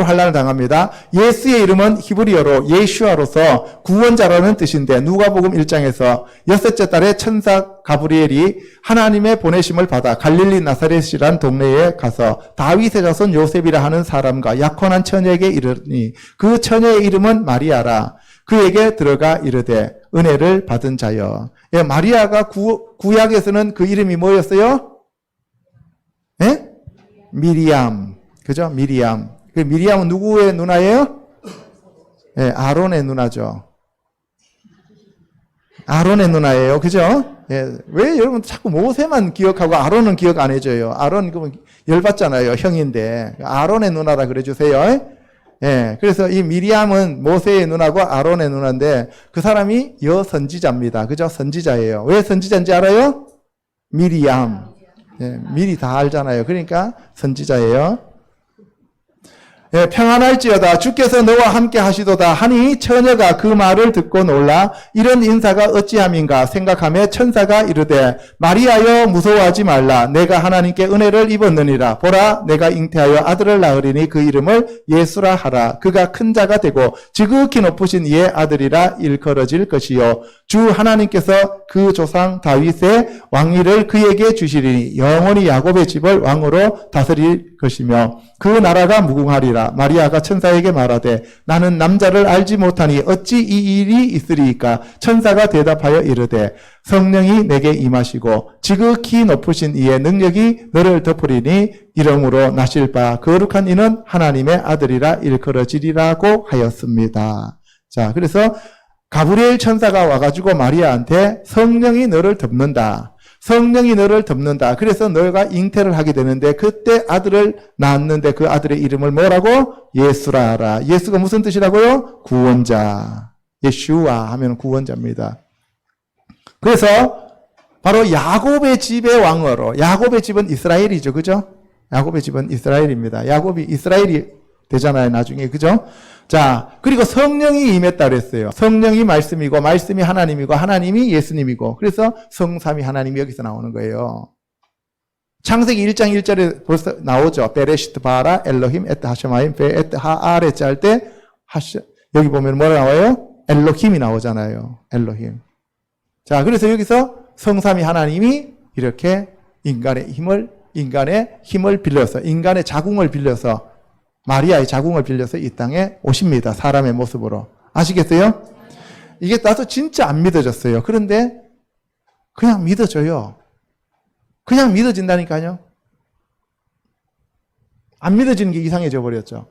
환난을 당합니다. 예수의 이름은 히브리어로 예슈아로서 구원자라는 뜻인데 누가복음 1장에서 6째 달에 천사 가브리엘이 하나님의 보내심을 받아 갈릴리 나사렛이란 동네에 가서 다윗의 자손 요셉이라 하는 사람과 약혼한 처녀에게 이르니 그 처녀의 이름은 마리아라. 그에게 들어가 이르되 은혜를 받은 자여. 예, 마리아가 구약에서는 그 이름이 뭐였어요? 예? 미리암. 그죠? 미리암. 그 미리암은 누구의 누나예요? 예, 아론의 누나죠. 아론의 누나예요. 그죠? 예, 왜 여러분 자꾸 모세만 기억하고 아론은 기억 안 해줘요? 아론 그러면 열받잖아요. 형인데. 아론의 누나라 그래주세요. 예, 그래서 이 미리암은 모세의 누나고 아론의 누나인데 그 사람이 여선지자입니다. 그죠? 선지자예요. 왜 선지자인지 알아요? 미리암. 예, 미리 다 알잖아요. 그러니까 선지자예요. 예, 평안할지어다 주께서 너와 함께 하시도다 하니 처녀가 그 말을 듣고 놀라 이런 인사가 어찌함인가 생각하며 천사가 이르되 마리아여 무서워하지 말라 내가 하나님께 은혜를 입었느니라 보라 내가 잉태하여 아들을 낳으리니 그 이름을 예수라 하라 그가 큰 자가 되고 지극히 높으신 이의 아들이라 일컬어질 것이요 주 하나님께서 그 조상 다윗의 왕위를 그에게 주시리니 영원히 야곱의 집을 왕으로 다스릴 것이며 그 나라가 무궁하리라. 마리아가 천사에게 말하되 나는 남자를 알지 못하니 어찌 이 일이 있으리이까. 천사가 대답하여 이르되 성령이 내게 임하시고 지극히 높으신 이의 능력이 너를 덮으리니 이름으로 나실 바 거룩한 이는 하나님의 아들이라 일컬어지리라고 하였습니다. 자, 그래서 가브리엘 천사가 와가지고 마리아한테 성령이 너를 덮는다. 성령이 너를 덮는다. 그래서 너가 잉태를 하게 되는데 그때 아들을 낳았는데 그 아들의 이름을 뭐라고? 예수라 하라. 예수가 무슨 뜻이라고요? 구원자. 예슈아 하면 구원자입니다. 그래서 바로 야곱의 집의 왕으로, 야곱의 집은 이스라엘이죠. 그죠? 야곱의 집은 이스라엘입니다. 야곱이 이스라엘이 되잖아요. 나중에. 그죠? 자, 그리고 성령이 임했다 그랬어요. 성령이 말씀이고 말씀이 하나님이고 하나님이 예수님이고 그래서 성삼위 하나님이 여기서 나오는 거예요. 창세기 1장 1절에 벌써 나오죠. 베레시트 바라 엘로힘 에트 하셔마임 베 에트 하아레츠 할 때 여기 보면 뭐가 나와요? 엘로힘이 나오잖아요. 엘로힘. 자, 그래서 여기서 성삼위 하나님이 이렇게 인간의 힘을 빌려서 인간의 자궁을 빌려서 마리아의 자궁을 빌려서 이 땅에 오십니다. 사람의 모습으로. 아시겠어요? 이게 나도 진짜 안 믿어졌어요. 그런데 그냥 믿어져요. 그냥 믿어진다니까요. 안 믿어지는 게 이상해져 버렸죠.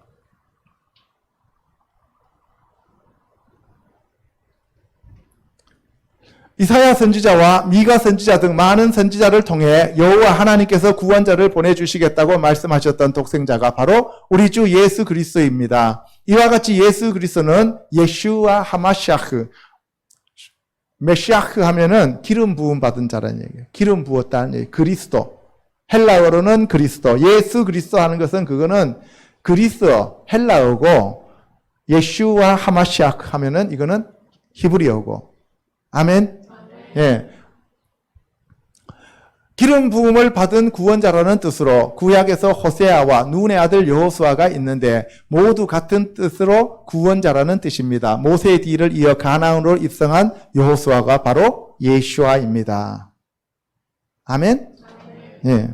이사야 선지자와 미가 선지자 등 많은 선지자를 통해 여호와 하나님께서 구원자를 보내주시겠다고 말씀하셨던 독생자가 바로 우리 주 예수 그리스도입니다. 이와 같이 예수 그리스도는 예슈와 하마샤흐, 메시아흐 하면은 기름 부음 받은 자라는 얘기예요. 기름 부었다는 얘기예요. 그리스도. 헬라어로는 그리스도. 예수 그리스도 하는 것은 그거는 그리스어, 헬라어고, 예슈와 하마샤흐 하면은 이거는 히브리어고. 아멘. 예. 기름 부음을 받은 구원자라는 뜻으로 구약에서 호세아와 눈의 아들 여호수아가 있는데 모두 같은 뜻으로 구원자라는 뜻입니다. 모세의 뒤를 이어 가나안으로 입성한 여호수아가 바로 예슈아입니다. 아멘. 예.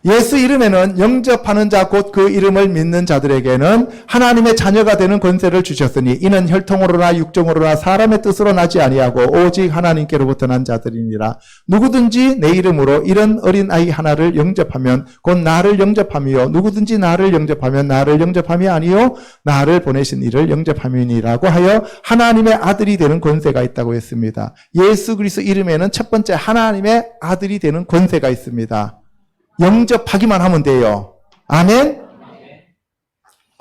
예수 이름에는 영접하는 자 곧 그 이름을 믿는 자들에게는 하나님의 자녀가 되는 권세를 주셨으니 이는 혈통으로나 육정으로나 사람의 뜻으로 나지 아니하고 오직 하나님께로부터 난 자들이니라. 누구든지 내 이름으로 이런 어린 아이 하나를 영접하면 곧 나를 영접함이요 누구든지 나를 영접하면 나를 영접함이 아니요 나를 보내신 이를 영접함이니라고 하여 하나님의 아들이 되는 권세가 있다고 했습니다. 예수 그리스도 이름에는 첫 번째 하나님의 아들이 되는 권세가 있습니다. 영접하기만 하면 돼요. 아멘.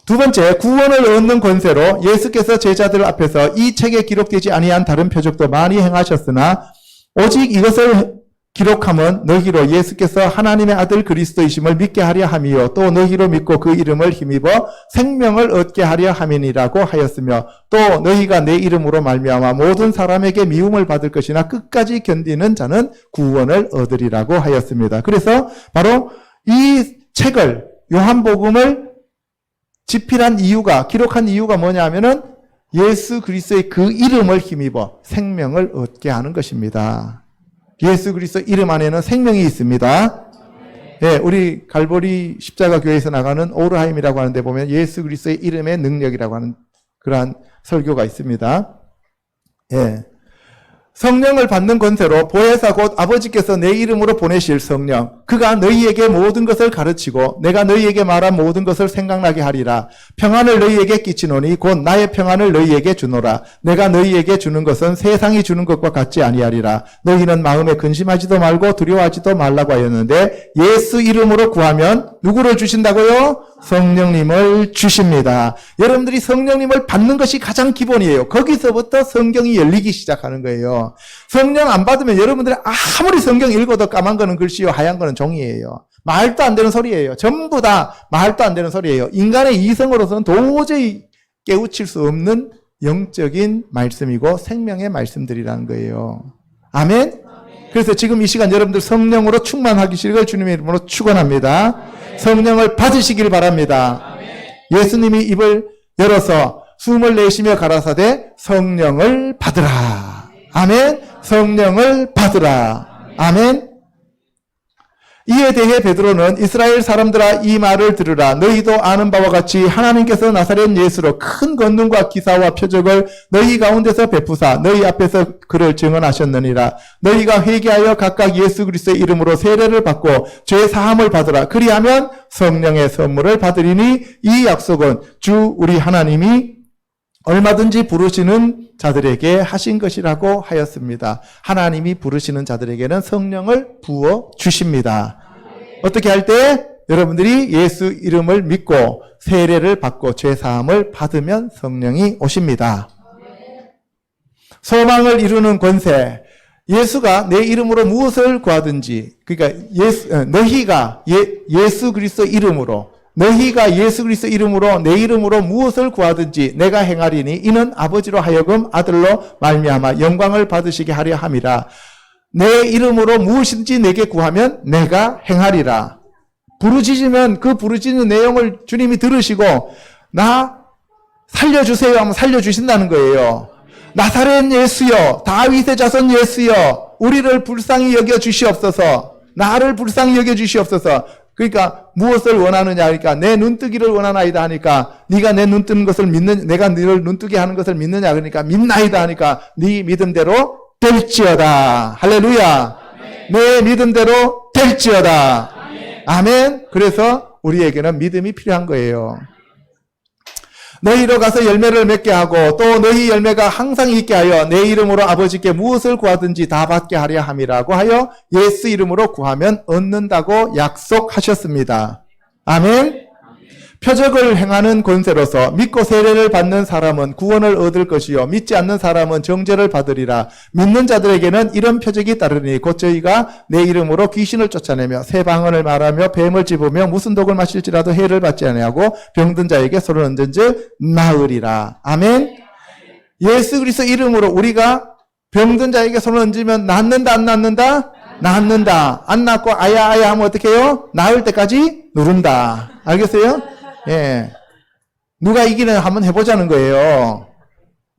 두 번째, 구원을 얻는 권세로 예수께서 제자들 앞에서 이 책에 기록되지 아니한 다른 표적도 많이 행하셨으나 오직 이것을 기록함은 너희로 예수께서 하나님의 아들 그리스도이심을 믿게 하려 함이요 또 너희로 믿고 그 이름을 힘입어 생명을 얻게 하려 함이니라고 하였으며 또 너희가 내 이름으로 말미암아 모든 사람에게 미움을 받을 것이나 끝까지 견디는 자는 구원을 얻으리라고 하였습니다. 그래서 바로 이 책을 요한복음을 집필한 이유가 기록한 이유가 뭐냐면은 예수 그리스도의 그 이름을 힘입어 생명을 얻게 하는 것입니다. 예수 그리스도 이름 안에는 생명이 있습니다. 예, 우리 갈보리 십자가 교회에서 나가는 오르하임이라고 하는데 보면 예수 그리스도의 이름의 능력이라고 하는 그러한 설교가 있습니다. 예. 성령을 받는 권세로 보혜사 곧 아버지께서 내 이름으로 보내실 성령 그가 너희에게 모든 것을 가르치고 내가 너희에게 말한 모든 것을 생각나게 하리라. 평안을 너희에게 끼치노니 곧 나의 평안을 너희에게 주노라. 내가 너희에게 주는 것은 세상이 주는 것과 같지 아니하리라. 너희는 마음에 근심하지도 말고 두려워하지도 말라고 하였는데 예수 이름으로 구하면 누구를 주신다고요? 성령님을 주십니다. 여러분들이 성령님을 받는 것이 가장 기본이에요. 거기서부터 성경이 열리기 시작하는 거예요. 성령 안 받으면 여러분들이 아무리 성경 읽어도 까만 거는 글씨요 하얀 거는 종이에요. 말도 안 되는 소리예요. 전부 다 말도 안 되는 소리예요. 인간의 이성으로서는 도저히 깨우칠 수 없는 영적인 말씀이고 생명의 말씀들이라는 거예요. 아멘? 그래서 지금 이 시간 여러분들 성령으로 충만하기를 주님의 이름으로 축원합니다. 성령을 받으시길 바랍니다. 예수님이 입을 열어서 숨을 내쉬며 가라사대 성령을 받으라. 아멘. 성령을 받으라. 아멘. 이에 대해 베드로는 이스라엘 사람들아 이 말을 들으라. 너희도 아는 바와 같이 하나님께서 나사렛 예수로 큰 권능과 기사와 표적을 너희 가운데서 베푸사 너희 앞에서 그를 증언하셨느니라. 너희가 회개하여 각각 예수 그리스도의 이름으로 세례를 받고 죄 사함을 받으라. 그리하면 성령의 선물을 받으리니 이 약속은 주 우리 하나님이 얼마든지 부르시는 자들에게 하신 것이라고 하였습니다. 하나님이 부르시는 자들에게는 성령을 부어 주십니다. 어떻게 할 때? 여러분들이 예수 이름을 믿고 세례를 받고 죄사함을 받으면 성령이 오십니다. 소망을 이루는 권세. 예수가 내 이름으로 무엇을 구하든지, 그러니까 너희가 예수 그리스도 이름으로 너희가 예수 그리스도 이름으로 내 이름으로 무엇을 구하든지 내가 행하리니 이는 아버지로 하여금 아들로 말미암아 영광을 받으시게 하려 함이라. 내 이름으로 무엇인지 내게 구하면 내가 행하리라. 부르짖으면 그 부르짖는 내용을 주님이 들으시고 나 살려주세요 하면 살려주신다는 거예요. 나사렛 예수여, 다윗의 자손 예수여, 우리를 불쌍히 여겨 주시옵소서. 나를 불쌍히 여겨 주시옵소서. 그러니까 무엇을 원하느냐 하니까 내 눈뜨기를 원하나이다 하니까 네가 내 눈 뜨는 것을 믿는 내가 너를 눈뜨게 하는 것을 믿느냐 그러니까 믿나이다 하니까 네 믿음대로 될지어다. 할렐루야. 내 믿음대로 될지어다. 아멘. 그래서 우리에게는 믿음이 필요한 거예요. 너희로 가서 열매를 맺게 하고 또 너희 열매가 항상 있게 하여 내 이름으로 아버지께 무엇을 구하든지 다 받게 하려 함이라고 하여 예수 이름으로 구하면 얻는다고 약속하셨습니다. 아멘. 표적을 행하는 권세로서 믿고 세례를 받는 사람은 구원을 얻을 것이요 믿지 않는 사람은 정죄를 받으리라. 믿는 자들에게는 이런 표적이 따르니 곧 저희가 내 이름으로 귀신을 쫓아내며 새 방언을 말하며 뱀을 집으며 무슨 독을 마실지라도 해를 받지 아니하고 병든 자에게 손을 얹은즉 나으리라. 아멘. 예수 그리스도 이름으로 우리가 병든 자에게 손을 얹으면 낫는다 안 낫는다? 낫는다. 안 낫고 아야 하면 어떻게 해요? 나을 때까지 누른다. 알겠어요? 예. 누가 이기는 한번 해보자는 거예요.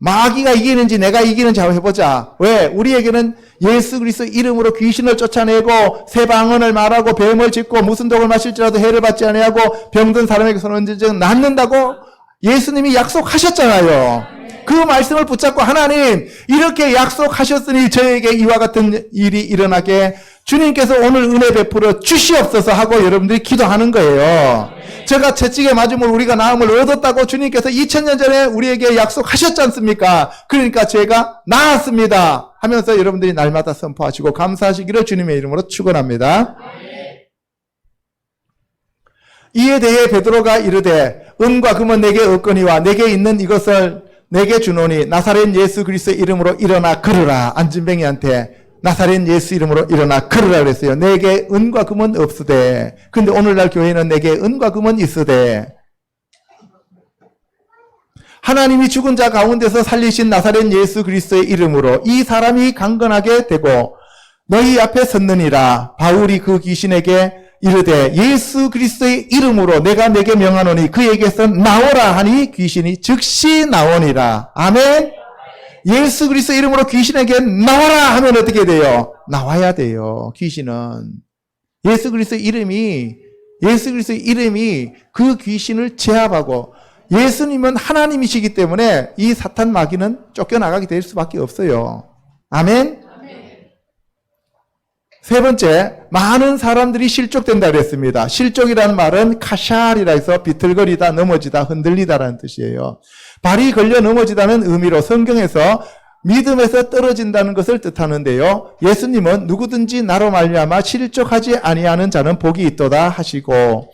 마귀가 이기는지 내가 이기는지 한번 해보자. 왜? 우리에게는 예수 그리스도 이름으로 귀신을 쫓아내고 새 방언을 말하고 뱀을 짚고 무슨 독을 마실지라도 해를 받지 아니하고 병든 사람에게 손을 얹은즉 낫는다고 예수님이 약속하셨잖아요. 그 말씀을 붙잡고 하나님 이렇게 약속하셨으니 저에게 이와 같은 일이 일어나게 주님께서 오늘 은혜 베풀어 주시옵소서 하고 여러분들이 기도하는 거예요. 제가 채찍에 맞음을 우리가 나음을 얻었다고 주님께서 2000년 전에 우리에게 약속하셨지 않습니까? 그러니까 제가 나았습니다 하면서 여러분들이 날마다 선포하시고 감사하시기를 주님의 이름으로 축원합니다. 이에 대해 베드로가 이르되 은과 금은 내게 없거니와 내게 있는 이것을 내게 주노니 나사렛 예수 그리스도의 이름으로 일어나 걸으라. 안진뱅이한테 나사렛 예수 이름으로 일어나 걸으라 그랬어요. 내게 은과 금은 없으되. 근데 오늘날 교회는 내게 은과 금은 있으되. 하나님이 죽은 자 가운데서 살리신 나사렛 예수 그리스도의 이름으로 이 사람이 강건하게 되고 너희 앞에 섰느니라. 바울이 그 귀신에게 이르되 예수 그리스도의 이름으로 내가 내게 명하노니 그에게서 나오라 하니 귀신이 즉시 나오니라. 아멘. 예수 그리스도 이름으로 귀신에게 나와라 하면 어떻게 돼요? 나와야 돼요. 귀신은 예수 그리스도 이름이 그 귀신을 제압하고 예수님은 하나님이시기 때문에 이 사탄 마귀는 쫓겨나가게 될 수밖에 없어요. 아멘. 세 번째, 많은 사람들이 실족된다 그랬습니다. 실족이라는 말은 카샬이라 해서 비틀거리다, 넘어지다, 흔들리다라는 뜻이에요. 발이 걸려 넘어지다는 의미로 성경에서 믿음에서 떨어진다는 것을 뜻하는데요. 예수님은 누구든지 나로 말미암아 실족하지 아니하는 자는 복이 있도다 하시고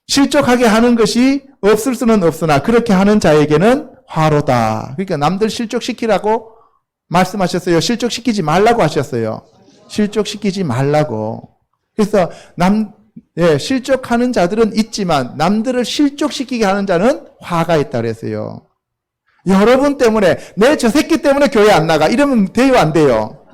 실족하게 하는 것이 없을 수는 없으나 그렇게 하는 자에게는 화로다. 그러니까 남들 실족시키라고 말씀하셨어요. 실족시키지 말라고 하셨어요. 실족시키지 말라고. 그래서 실족하는 자들은 있지만 남들을 실족시키게 하는 자는 화가 있다 그랬어요. 여러분 때문에 내 저 새끼 때문에 교회 안 나가 이러면 돼요 안 돼요?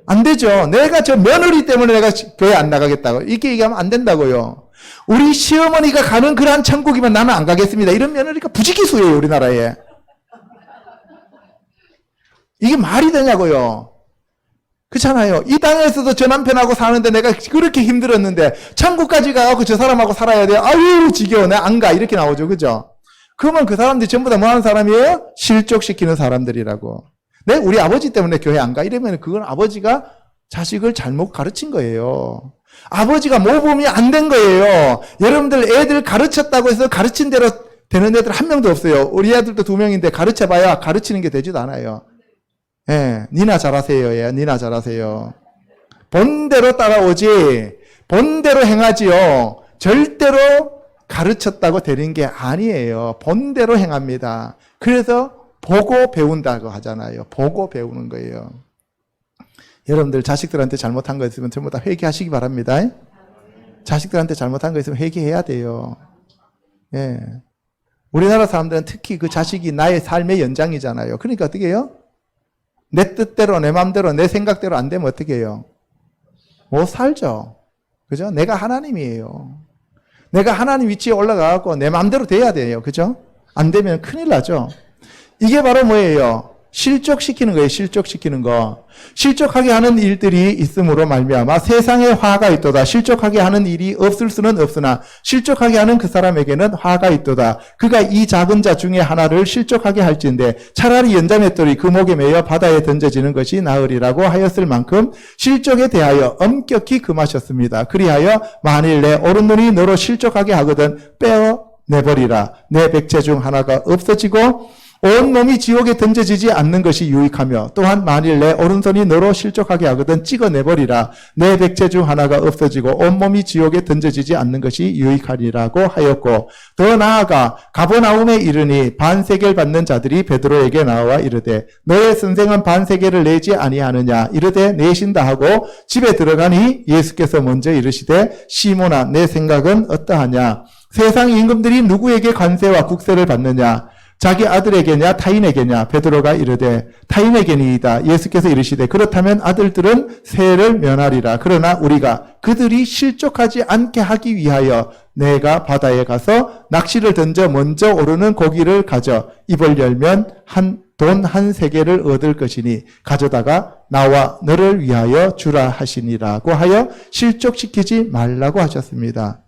안 되죠. 내가 저 며느리 때문에 내가 교회 안 나가겠다고 이렇게 얘기하면 안 된다고요. 우리 시어머니가 가는 그러한 천국이면 나는 안 가겠습니다. 이런 며느리가 부지기수예요 우리나라에. 이게 말이 되냐고요. 그렇잖아요. 이 땅에서도 저 남편하고 사는데 내가 그렇게 힘들었는데 천국까지 가고 저 사람하고 살아야 돼요. 아유 지겨워 내가 안 가 이렇게 나오죠. 그죠? 그러면 그 사람들이 전부 다 뭐 하는 사람이에요? 실족시키는 사람들이라고. 네? 우리 아버지 때문에 교회 안 가 이러면 그건 아버지가 자식을 잘못 가르친 거예요. 아버지가 모범이 안 된 거예요. 여러분들 애들 가르쳤다고 해서 가르친 대로 되는 애들 한 명도 없어요. 우리 애들도 2명인데 가르쳐봐야 가르치는 게 되지도 않아요. 예, 니나 잘하세요. 예, 니나 잘하세요. 본대로 따라오지, 본대로 행하지요. 절대로 가르쳤다고 되는 게 아니에요. 본대로 행합니다. 그래서 보고 배운다고 하잖아요. 보고 배우는 거예요. 여러분들 자식들한테 잘못한 거 있으면 전부 다 회개하시기 바랍니다. 자식들한테 잘못한 거 있으면 회개해야 돼요. 예. 우리나라 사람들은 특히 그 자식이 나의 삶의 연장이잖아요. 그러니까 어떻게 해요? 내 뜻대로, 내 마음대로, 내 생각대로 안 되면 어떻게 해요? 못 살죠. 그죠? 내가 하나님이에요. 내가 하나님 위치에 올라가고 내 마음대로 돼야 돼요. 그죠? 안 되면 큰일 나죠. 이게 바로 뭐예요? 실족시키는 거예요. 실족시키는 거. 실족하게 하는 일들이 있음으로 말미암아 세상에 화가 있도다. 실족하게 하는 일이 없을 수는 없으나 실족하게 하는 그 사람에게는 화가 있도다. 그가 이 작은 자 중에 하나를 실족하게 할진대 차라리 연자맷돌이 그 목에 매여 바다에 던져지는 것이 나으리라고 하였을 만큼 실족에 대하여 엄격히 금하셨습니다. 그리하여 만일 내 오른눈이 너로 실족하게 하거든 빼어내버리라. 내 백체 중 하나가 없어지고 온몸이 지옥에 던져지지 않는 것이 유익하며 또한 만일 내 오른손이 너로 실족하게 하거든 찍어내버리라. 내 백체 중 하나가 없어지고 온몸이 지옥에 던져지지 않는 것이 유익하리라고 하였고 더 나아가 가버나움에 이르니 반세겔 받는 자들이 베드로에게 나와 이르되 너의 선생은 반세겔을 내지 아니하느냐 이르되 내신다 하고 집에 들어가니 예수께서 먼저 이르시되 시몬아 내 생각은 어떠하냐 세상 임금들이 누구에게 관세와 국세를 받느냐 자기 아들에게냐 타인에게냐 베드로가 이르되 타인에게니이다. 예수께서 이르시되 그렇다면 아들들은 세를 면하리라. 그러나 우리가 그들이 실족하지 않게 하기 위하여 내가 바다에 가서 낚시를 던져 먼저 오르는 고기를 가져 입을 열면 돈 한 세겔을 얻을 것이니 가져다가 나와 너를 위하여 주라 하시니라고 하여 실족시키지 말라고 하셨습니다.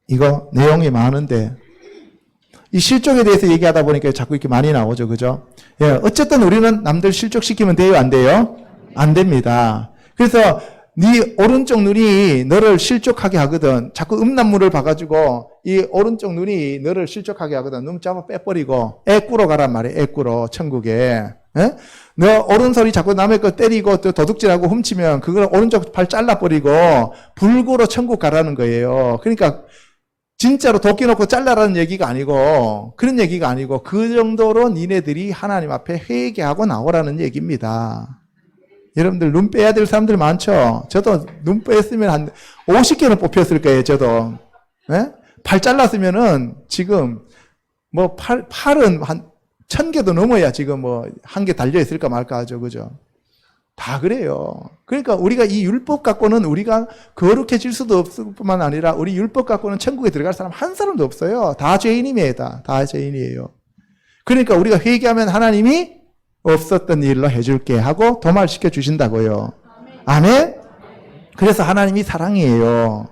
이거 내용이 많은데 이 실족에 대해서 얘기하다 보니까 자꾸 이렇게 많이 나오죠. 그죠? 예, 어쨌든 우리는 남들 실족시키면 돼요? 안 돼요? 안 됩니다. 그래서 네 오른쪽 눈이 너를 실족하게 하거든. 자꾸 음란물을 봐가지고 이 오른쪽 눈이 너를 실족하게 하거든. 눈 잡아 빼버리고 애 꾸러 가란 말이에요. 애 꾸러 천국에. 예? 너 오른손이 자꾸 남의 거 때리고 또 도둑질하고 훔치면 그걸 오른쪽 팔 잘라버리고 불구로 천국 가라는 거예요. 그러니까 진짜로 도끼 놓고 잘라라는 얘기가 아니고 그런 얘기가 아니고 그 정도로 니네들이 하나님 앞에 회개하고 나오라는 얘기입니다. 여러분들 눈 빼야 될 사람들 많죠? 저도 눈 뺐으면 한 50개는 뽑혔을 거예요. 저도. 네? 팔 잘랐으면은 지금 뭐 팔은 한 1000개도 넘어야 지금 뭐 한 개 달려 있을까 말까 하죠. 그죠? 다 그래요. 그러니까 우리가 이 율법 갖고는 우리가 거룩해질 수도 없을 뿐만 아니라 우리 율법 갖고는 천국에 들어갈 사람 한 사람도 없어요. 다 죄인입니다. 다 죄인이에요. 그러니까 우리가 회개하면 하나님이 없었던 일로 해줄게 하고 도말시켜 주신다고요. 아멘? 그래서 하나님이 사랑이에요.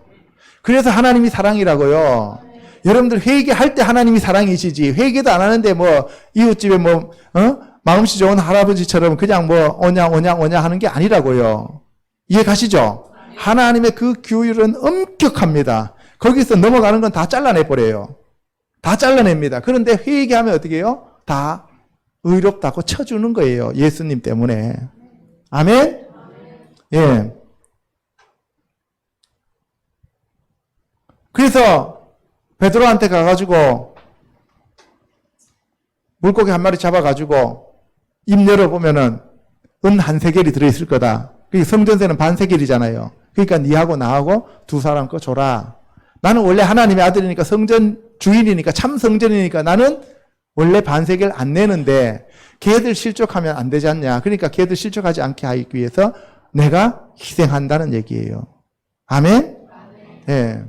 그래서 하나님이 사랑이라고요. 여러분들 회개할 때 하나님이 사랑이시지 회개도 안 하는데 뭐 이웃집에 뭐 마음씨 좋은 할아버지처럼 그냥 뭐 오냐 하는 게 아니라고요. 이해 가시죠? 하나님의 그 규율은 엄격합니다. 거기서 넘어가는 건 다 잘라내버려요. 다 잘라냅니다. 그런데 회개하면 어떻게 해요? 다 의롭다고 쳐주는 거예요. 예수님 때문에. 아멘? 예. 그래서 베드로한테 가가지고 물고기 한 마리 잡아가지고 입 열어보면은 은 한 세겔이 들어있을 거다. 성전세는 반 세겔이잖아요. 그러니까 니하고 나하고 두 사람 거 줘라. 나는 원래 하나님의 아들이니까 성전 주인이니까 참 성전이니까 나는 원래 반 세겔 안 내는데 걔들 실족하면 안 되지 않냐. 그러니까 걔들 실족하지 않게 하기 위해서 내가 희생한다는 얘기예요. 아멘? 예.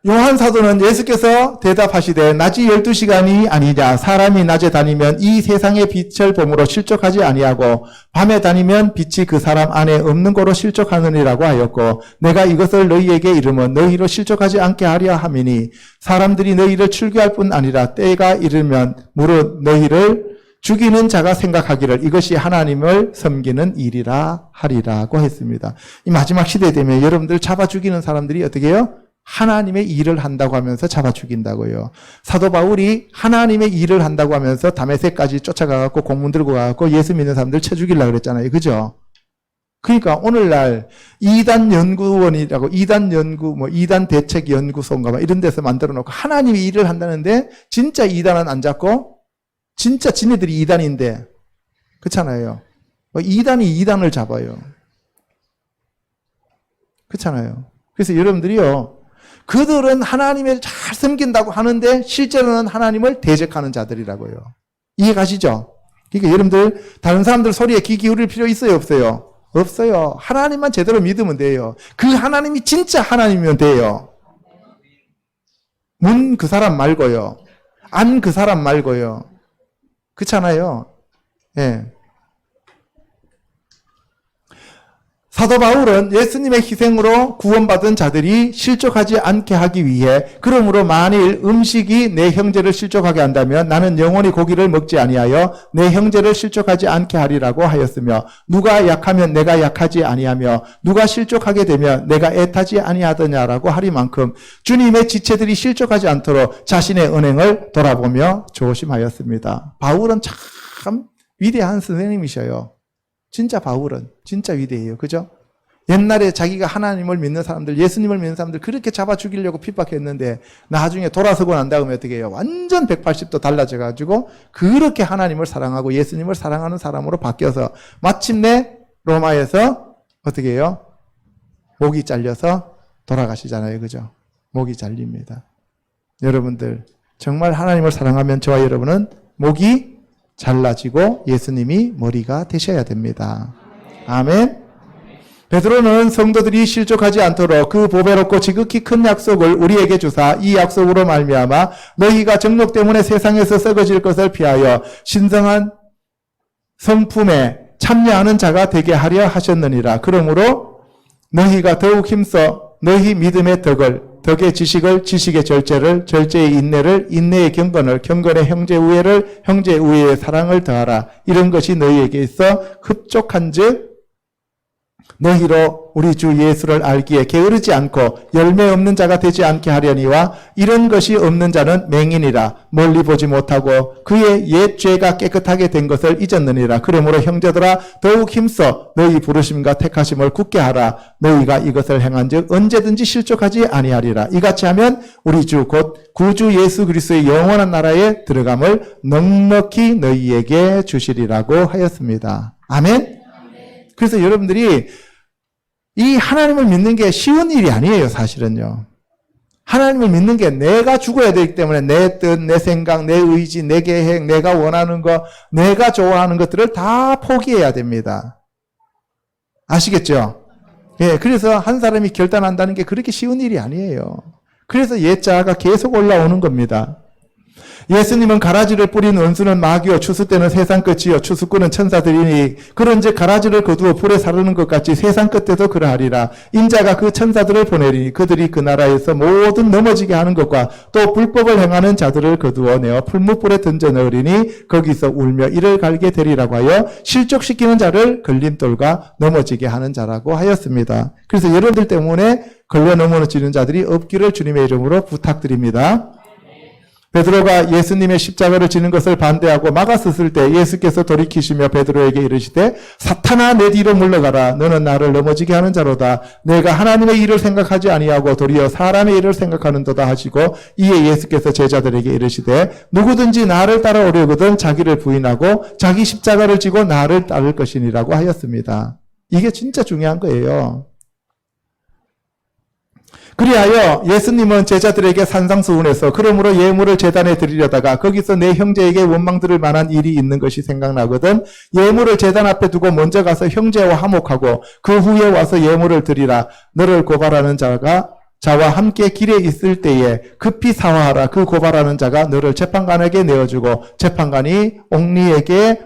요한 사도는 예수께서 대답하시되 낮이 12시간이 아니냐 사람이 낮에 다니면 이 세상의 빛을 봄으로 실족하지 아니하고 밤에 다니면 빛이 그 사람 안에 없는 거로 실족하느니라고 하였고 내가 이것을 너희에게 이르면 너희로 실족하지 않게 하려 함이니 사람들이 너희를 출교할 뿐 아니라 때가 이르면 무릇 너희를 죽이는 자가 생각하기를 이것이 하나님을 섬기는 일이라 하리라고 했습니다. 이 마지막 시대 되면 여러분들 잡아 죽이는 사람들이 어떻게 해요? 하나님의 일을 한다고 하면서 잡아 죽인다고요. 사도 바울이 하나님의 일을 한다고 하면서 다메섹까지 쫓아가갖고 공문 들고 가갖고 예수 믿는 사람들 쳐 죽이려고 그랬잖아요. 그죠? 그러니까 오늘날 이단 연구원이라고 이단 대책 연구소인가 봐 이런 데서 만들어 놓고 하나님의 일을 한다는데 진짜 이단은 안 잡고 진짜 지네들이 이단인데 그렇잖아요. 이단이 이단을 잡아요. 그렇잖아요. 그래서 여러분들이요. 그들은 하나님을 잘 섬긴다고 하는데 실제로는 하나님을 대적하는 자들이라고요. 이해 가시죠? 그러니까 여러분들 다른 사람들 소리에 귀 기울일 필요 있어요? 없어요? 없어요. 하나님만 제대로 믿으면 돼요. 그 하나님이 진짜 하나님이면 돼요. 문 그 사람 말고요. 안 그 사람 말고요. 그렇잖아요. 예. 사도 바울은 예수님의 희생으로 구원받은 자들이 실족하지 않게 하기 위해 그러므로 만일 음식이 내 형제를 실족하게 한다면 나는 영원히 고기를 먹지 아니하여 내 형제를 실족하지 않게 하리라고 하였으며 누가 약하면 내가 약하지 아니하며 누가 실족하게 되면 내가 애타지 아니하더냐라고 하리만큼 주님의 지체들이 실족하지 않도록 자신의 언행을 돌아보며 조심하였습니다. 바울은 참 위대한 선생님이셔요. 진짜 바울은 진짜 위대해요. 그죠? 옛날에 자기가 하나님을 믿는 사람들, 예수님을 믿는 사람들 그렇게 잡아 죽이려고 핍박했는데 나중에 돌아서고 난 다음에 어떻게 해요? 완전 180도 달라져가지고 그렇게 하나님을 사랑하고 예수님을 사랑하는 사람으로 바뀌어서 마침내 로마에서 어떻게 해요? 목이 잘려서 돌아가시잖아요. 그죠? 목이 잘립니다. 여러분들 정말 하나님을 사랑하면 저와 여러분은 목이 잘라지고 예수님이 머리가 되셔야 됩니다. 아멘. 베드로는 성도들이 실족하지 않도록 그 보배롭고 지극히 큰 약속을 우리에게 주사 이 약속으로 말미암아 너희가 정욕 때문에 세상에서 썩어질 것을 피하여 신성한 성품에 참여하는 자가 되게 하려 하셨느니라. 그러므로 너희가 더욱 힘써 너희 믿음의 덕의 지식을, 지식의 절제를, 절제의 인내를, 인내의 경건을, 경건의 형제 우애를, 형제 우애의 사랑을 더하라. 이런 것이 너희에게 있어 흡족한즉 너희로 우리 주 예수를 알기에 게으르지 않고 열매 없는 자가 되지 않게 하려니와 이런 것이 없는 자는 맹인이라 멀리 보지 못하고 그의 옛 죄가 깨끗하게 된 것을 잊었느니라. 그러므로 형제들아 더욱 힘써 너희 부르심과 택하심을 굳게 하라. 너희가 이것을 행한즉 언제든지 실족하지 아니하리라. 이같이 하면 우리 주 곧 구주 예수 그리스도의 영원한 나라에 들어감을 넉넉히 너희에게 주시리라고 하였습니다. 아멘. 그래서 여러분들이 이 하나님을 믿는 게 쉬운 일이 아니에요, 사실은요. 하나님을 믿는 게 내가 죽어야 되기 때문에 내 뜻, 내 생각, 내 의지, 내 계획, 내가 원하는 거, 내가 좋아하는 것들을 다 포기해야 됩니다. 아시겠죠? 예, 그래서 한 사람이 결단한다는 게 그렇게 쉬운 일이 아니에요. 그래서 옛자가 계속 올라오는 겁니다. 예수님은 가라지를 뿌린 원수는 마귀요 추수 때는 세상 끝이요 추수꾼은 천사들이니 그런즉 가라지를 거두어 불에 사르는 것 같이 세상 끝에도 그러하리라. 인자가 그 천사들을 보내리니 그들이 그 나라에서 모든 넘어지게 하는 것과 또 불법을 행하는 자들을 거두어 내어 풀무불에 던져 넣으리니 거기서 울며 이를 갈게 되리라고 하여 실족시키는 자를 걸림돌과 넘어지게 하는 자라고 하였습니다. 그래서 여러분들 때문에 걸려 넘어지는 자들이 없기를 주님의 이름으로 부탁드립니다. 베드로가 예수님의 십자가를 지는 것을 반대하고 막았을 때 예수께서 돌이키시며 베드로에게 이르시되 사탄아 내 뒤로 물러가라. 너는 나를 넘어지게 하는 자로다. 내가 하나님의 일을 생각하지 아니하고 도리어 사람의 일을 생각하는도다 하시고 이에 예수께서 제자들에게 이르시되 누구든지 나를 따라오려거든 자기를 부인하고 자기 십자가를 지고 나를 따를 것이니라고 하였습니다. 이게 진짜 중요한 거예요. 그리하여 예수님은 제자들에게 산상수훈해서 그러므로 예물을 제단에 드리려다가 거기서 내 형제에게 원망 들을 만한 일이 있는 것이 생각나거든 예물을 제단 앞에 두고 먼저 가서 형제와 화목하고 그 후에 와서 예물을 드리라. 너를 고발하는 자와 함께 길에 있을 때에 급히 사화하라. 그 고발하는 자가 너를 재판관에게 내어주고 재판관이 옥리에게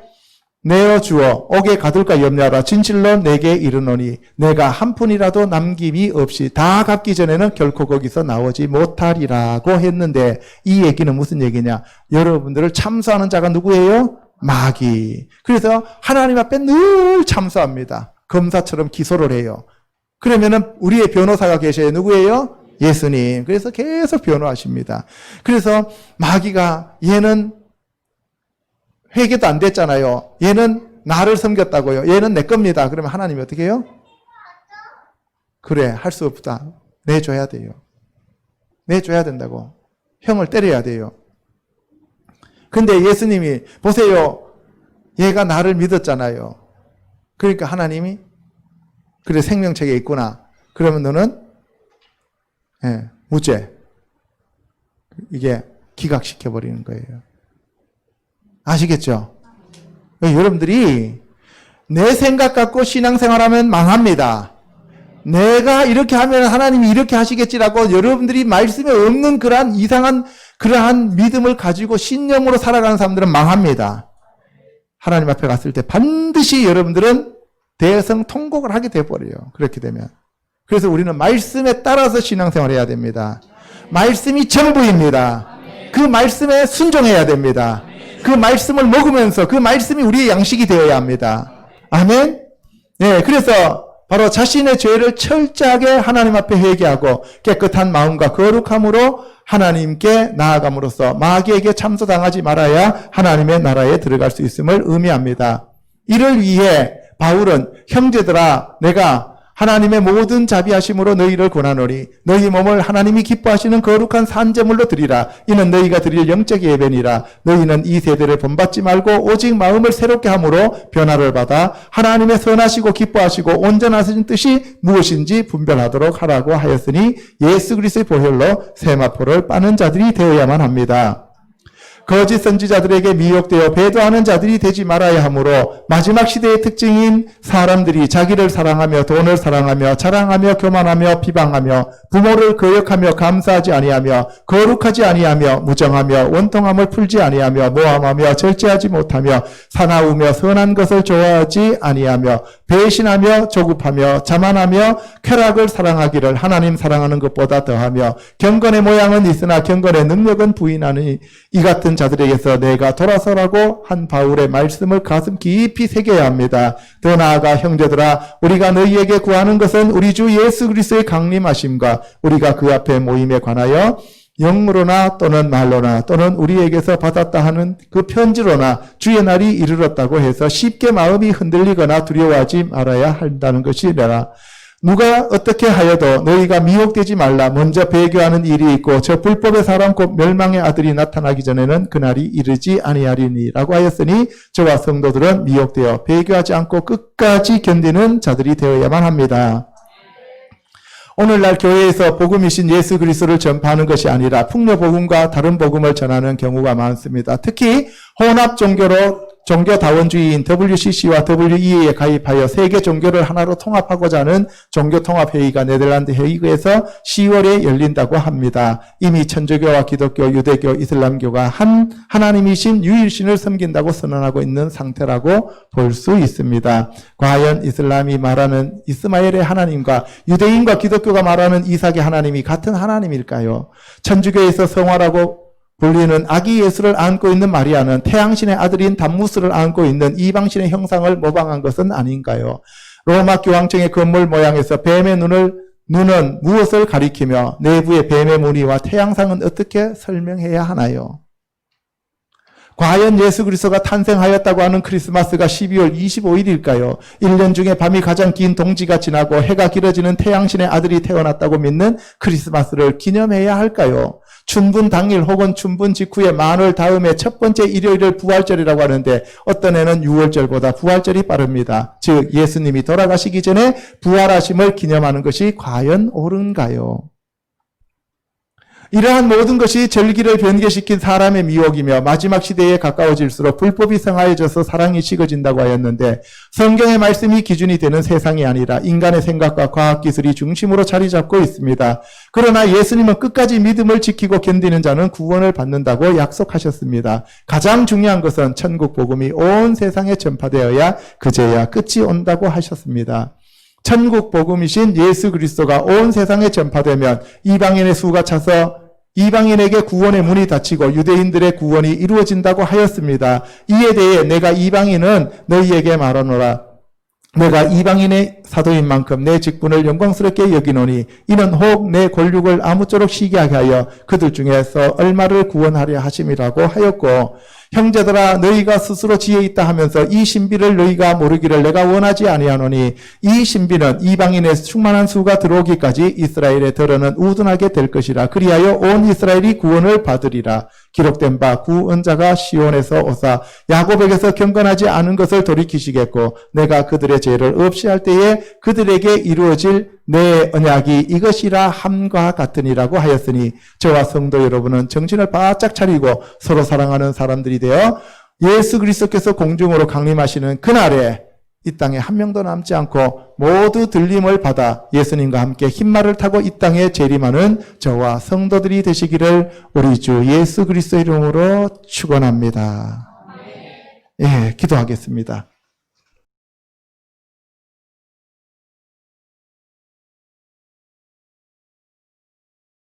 내어주어 옥에 가둘까 염려하라. 진실로 내게 이르노니 내가 한 푼이라도 남김이 없이 다 갚기 전에는 결코 거기서 나오지 못하리라고 했는데 이 얘기는 무슨 얘기냐? 여러분들을 참수하는 자가 누구예요? 마귀. 그래서 하나님 앞에 늘 참수합니다. 검사처럼 기소를 해요. 그러면은 우리의 변호사가 계셔요. 누구예요? 예수님. 그래서 계속 변호하십니다. 그래서 마귀가 얘는 회개도 안 됐잖아요. 얘는 나를 섬겼다고요. 얘는 내 겁니다. 그러면 하나님이 어떻게 해요? 그래, 할 수 없다. 내줘야 돼요. 내줘야 된다고. 형을 때려야 돼요. 근데 예수님이 보세요. 얘가 나를 믿었잖아요. 그러니까 하나님이 그래 생명책에 있구나. 그러면 너는 무죄. 이게 기각시켜버리는 거예요. 아시겠죠? 여러분들이 내 생각 갖고 신앙생활하면 망합니다. 내가 이렇게 하면 하나님이 이렇게 하시겠지라고 여러분들이 말씀에 없는 그러한 이상한 그러한 믿음을 가지고 신념으로 살아가는 사람들은 망합니다. 하나님 앞에 갔을 때 반드시 여러분들은 대성통곡을 하게 돼버려요. 그렇게 되면. 그래서 우리는 말씀에 따라서 신앙생활을 해야 됩니다. 말씀이 전부입니다. 그 말씀에 순종해야 됩니다. 그 말씀을 먹으면서 그 말씀이 우리의 양식이 되어야 합니다. 아멘? 네, 그래서 바로 자신의 죄를 철저하게 하나님 앞에 회개하고 깨끗한 마음과 거룩함으로 하나님께 나아감으로써 마귀에게 참소당하지 말아야 하나님의 나라에 들어갈 수 있음을 의미합니다. 이를 위해 바울은 형제들아 내가 하나님의 모든 자비하심으로 너희를 권하노니 너희 몸을 하나님이 기뻐하시는 거룩한 산제물로 드리라. 이는 너희가 드릴 영적 예배니라. 너희는 이 세대를 본받지 말고 오직 마음을 새롭게 함으로 변화를 받아 하나님의 선하시고 기뻐하시고 온전하신 뜻이 무엇인지 분별하도록 하라고 하였으니 예수 그리스도의 보혈로 세마포를 빠는 자들이 되어야만 합니다. 거짓 선지자들에게 미혹되어 배도하는 자들이 되지 말아야 하므로 마지막 시대의 특징인 사람들이 자기를 사랑하며 돈을 사랑하며 자랑하며 교만하며 비방하며 부모를 거역하며 감사하지 아니하며 거룩하지 아니하며 무정하며 원통함을 풀지 아니하며 모함하며 절제하지 못하며 사나우며 선한 것을 좋아하지 아니하며 배신하며 조급하며 자만하며 쾌락을 사랑하기를 하나님 사랑하는 것보다 더하며 경건의 모양은 있으나 경건의 능력은 부인하니 이 같은 자들에게서 내가 돌아서라고 한 바울의 말씀을 가슴 깊이 새겨야 합니다. 더 나아가 형제들아 우리가 너희에게 구하는 것은 우리 주 예수 그리스도의 강림하심과 우리가 그 앞에 모임에 관하여 영으로나 또는 말로나 또는 우리에게서 받았다 하는 그 편지로나 주의 날이 이르렀다고 해서 쉽게 마음이 흔들리거나 두려워하지 말아야 한다는 것이라. 누가 어떻게 하여도 너희가 미혹되지 말라. 먼저 배교하는 일이 있고 저 불법의 사람 곧 멸망의 아들이 나타나기 전에는 그날이 이르지 아니하리니라고 하였으니 저와 성도들은 미혹되어 배교하지 않고 끝까지 견디는 자들이 되어야만 합니다. 오늘날 교회에서 복음이신 예수 그리스도를 전파하는 것이 아니라 풍요 복음과 다른 복음을 전하는 경우가 많습니다. 특히 혼합 종교다원주의인 WCC와 WEA에 가입하여 세계 종교를 하나로 통합하고자 하는 종교통합회의가 네덜란드 헤이그에서 10월에 열린다고 합니다. 이미 천주교와 기독교, 유대교, 이슬람교가 한 하나님이신 유일신을 섬긴다고 선언하고 있는 상태라고 볼 수 있습니다. 과연 이슬람이 말하는 이스마엘의 하나님과 유대인과 기독교가 말하는 이삭의 하나님이 같은 하나님일까요? 천주교에서 성화라고 불리는 아기 예수를 안고 있는 마리아는 태양신의 아들인 담무스를 안고 있는 이방신의 형상을 모방한 것은 아닌가요? 로마 교황청의 건물 모양에서 뱀의 눈은 무엇을 가리키며 내부의 뱀의 무늬와 태양상은 어떻게 설명해야 하나요? 과연 예수 그리스도가 탄생하였다고 하는 크리스마스가 12월 25일일까요? 1년 중에 밤이 가장 긴 동지가 지나고 해가 길어지는 태양신의 아들이 태어났다고 믿는 크리스마스를 기념해야 할까요? 춘분 당일 혹은 춘분 직후에 만월 다음에 첫 번째 일요일을 부활절이라고 하는데 어떤 해는 6월절보다 부활절이 빠릅니다. 즉 예수님이 돌아가시기 전에 부활하심을 기념하는 것이 과연 옳은가요? 이러한 모든 것이 절기를 변개시킨 사람의 미혹이며 마지막 시대에 가까워질수록 불법이 성하여져서 사랑이 식어진다고 하였는데 성경의 말씀이 기준이 되는 세상이 아니라 인간의 생각과 과학기술이 중심으로 자리 잡고 있습니다. 그러나 예수님은 끝까지 믿음을 지키고 견디는 자는 구원을 받는다고 약속하셨습니다. 가장 중요한 것은 천국 복음이 온 세상에 전파되어야 그제야 끝이 온다고 하셨습니다. 천국 복음이신 예수 그리스도가 온 세상에 전파되면 이방인의 수가 차서 이방인에게 구원의 문이 닫히고 유대인들의 구원이 이루어진다고 하였습니다. 이에 대해 내가 이방인은 너희에게 말하노라. 내가 이방인의 사도인 만큼 내 직분을 영광스럽게 여기노니 이는 혹 내 권력을 아무쪼록 시기하게 하여 그들 중에서 얼마를 구원하려 하심이라고 하였고 형제들아 너희가 스스로 지혜 있다 하면서 이 신비를 너희가 모르기를 내가 원하지 아니하노니 이 신비는 이방인의 충만한 수가 들어오기까지 이스라엘의 덜어는 우둔하게 될 것이라. 그리하여 온 이스라엘이 구원을 받으리라. 기록된 바 구원자가 시온에서 오사 야곱에게서 경건하지 않은 것을 돌이키시겠고 내가 그들의 죄를 없이 할 때에 그들에게 이루어질 내 언약이 이것이라 함과 같으니라고 하였으니 저와 성도 여러분은 정신을 바짝 차리고 서로 사랑하는 사람들이 되어 예수 그리스도께서 공중으로 강림하시는 그날에 이 땅에 한 명도 남지 않고 모두 들림을 받아 예수님과 함께 흰말을 타고 이 땅에 재림하는 저와 성도들이 되시기를 우리 주 예수 그리스도 이름으로 축원합니다. 예, 기도하겠습니다.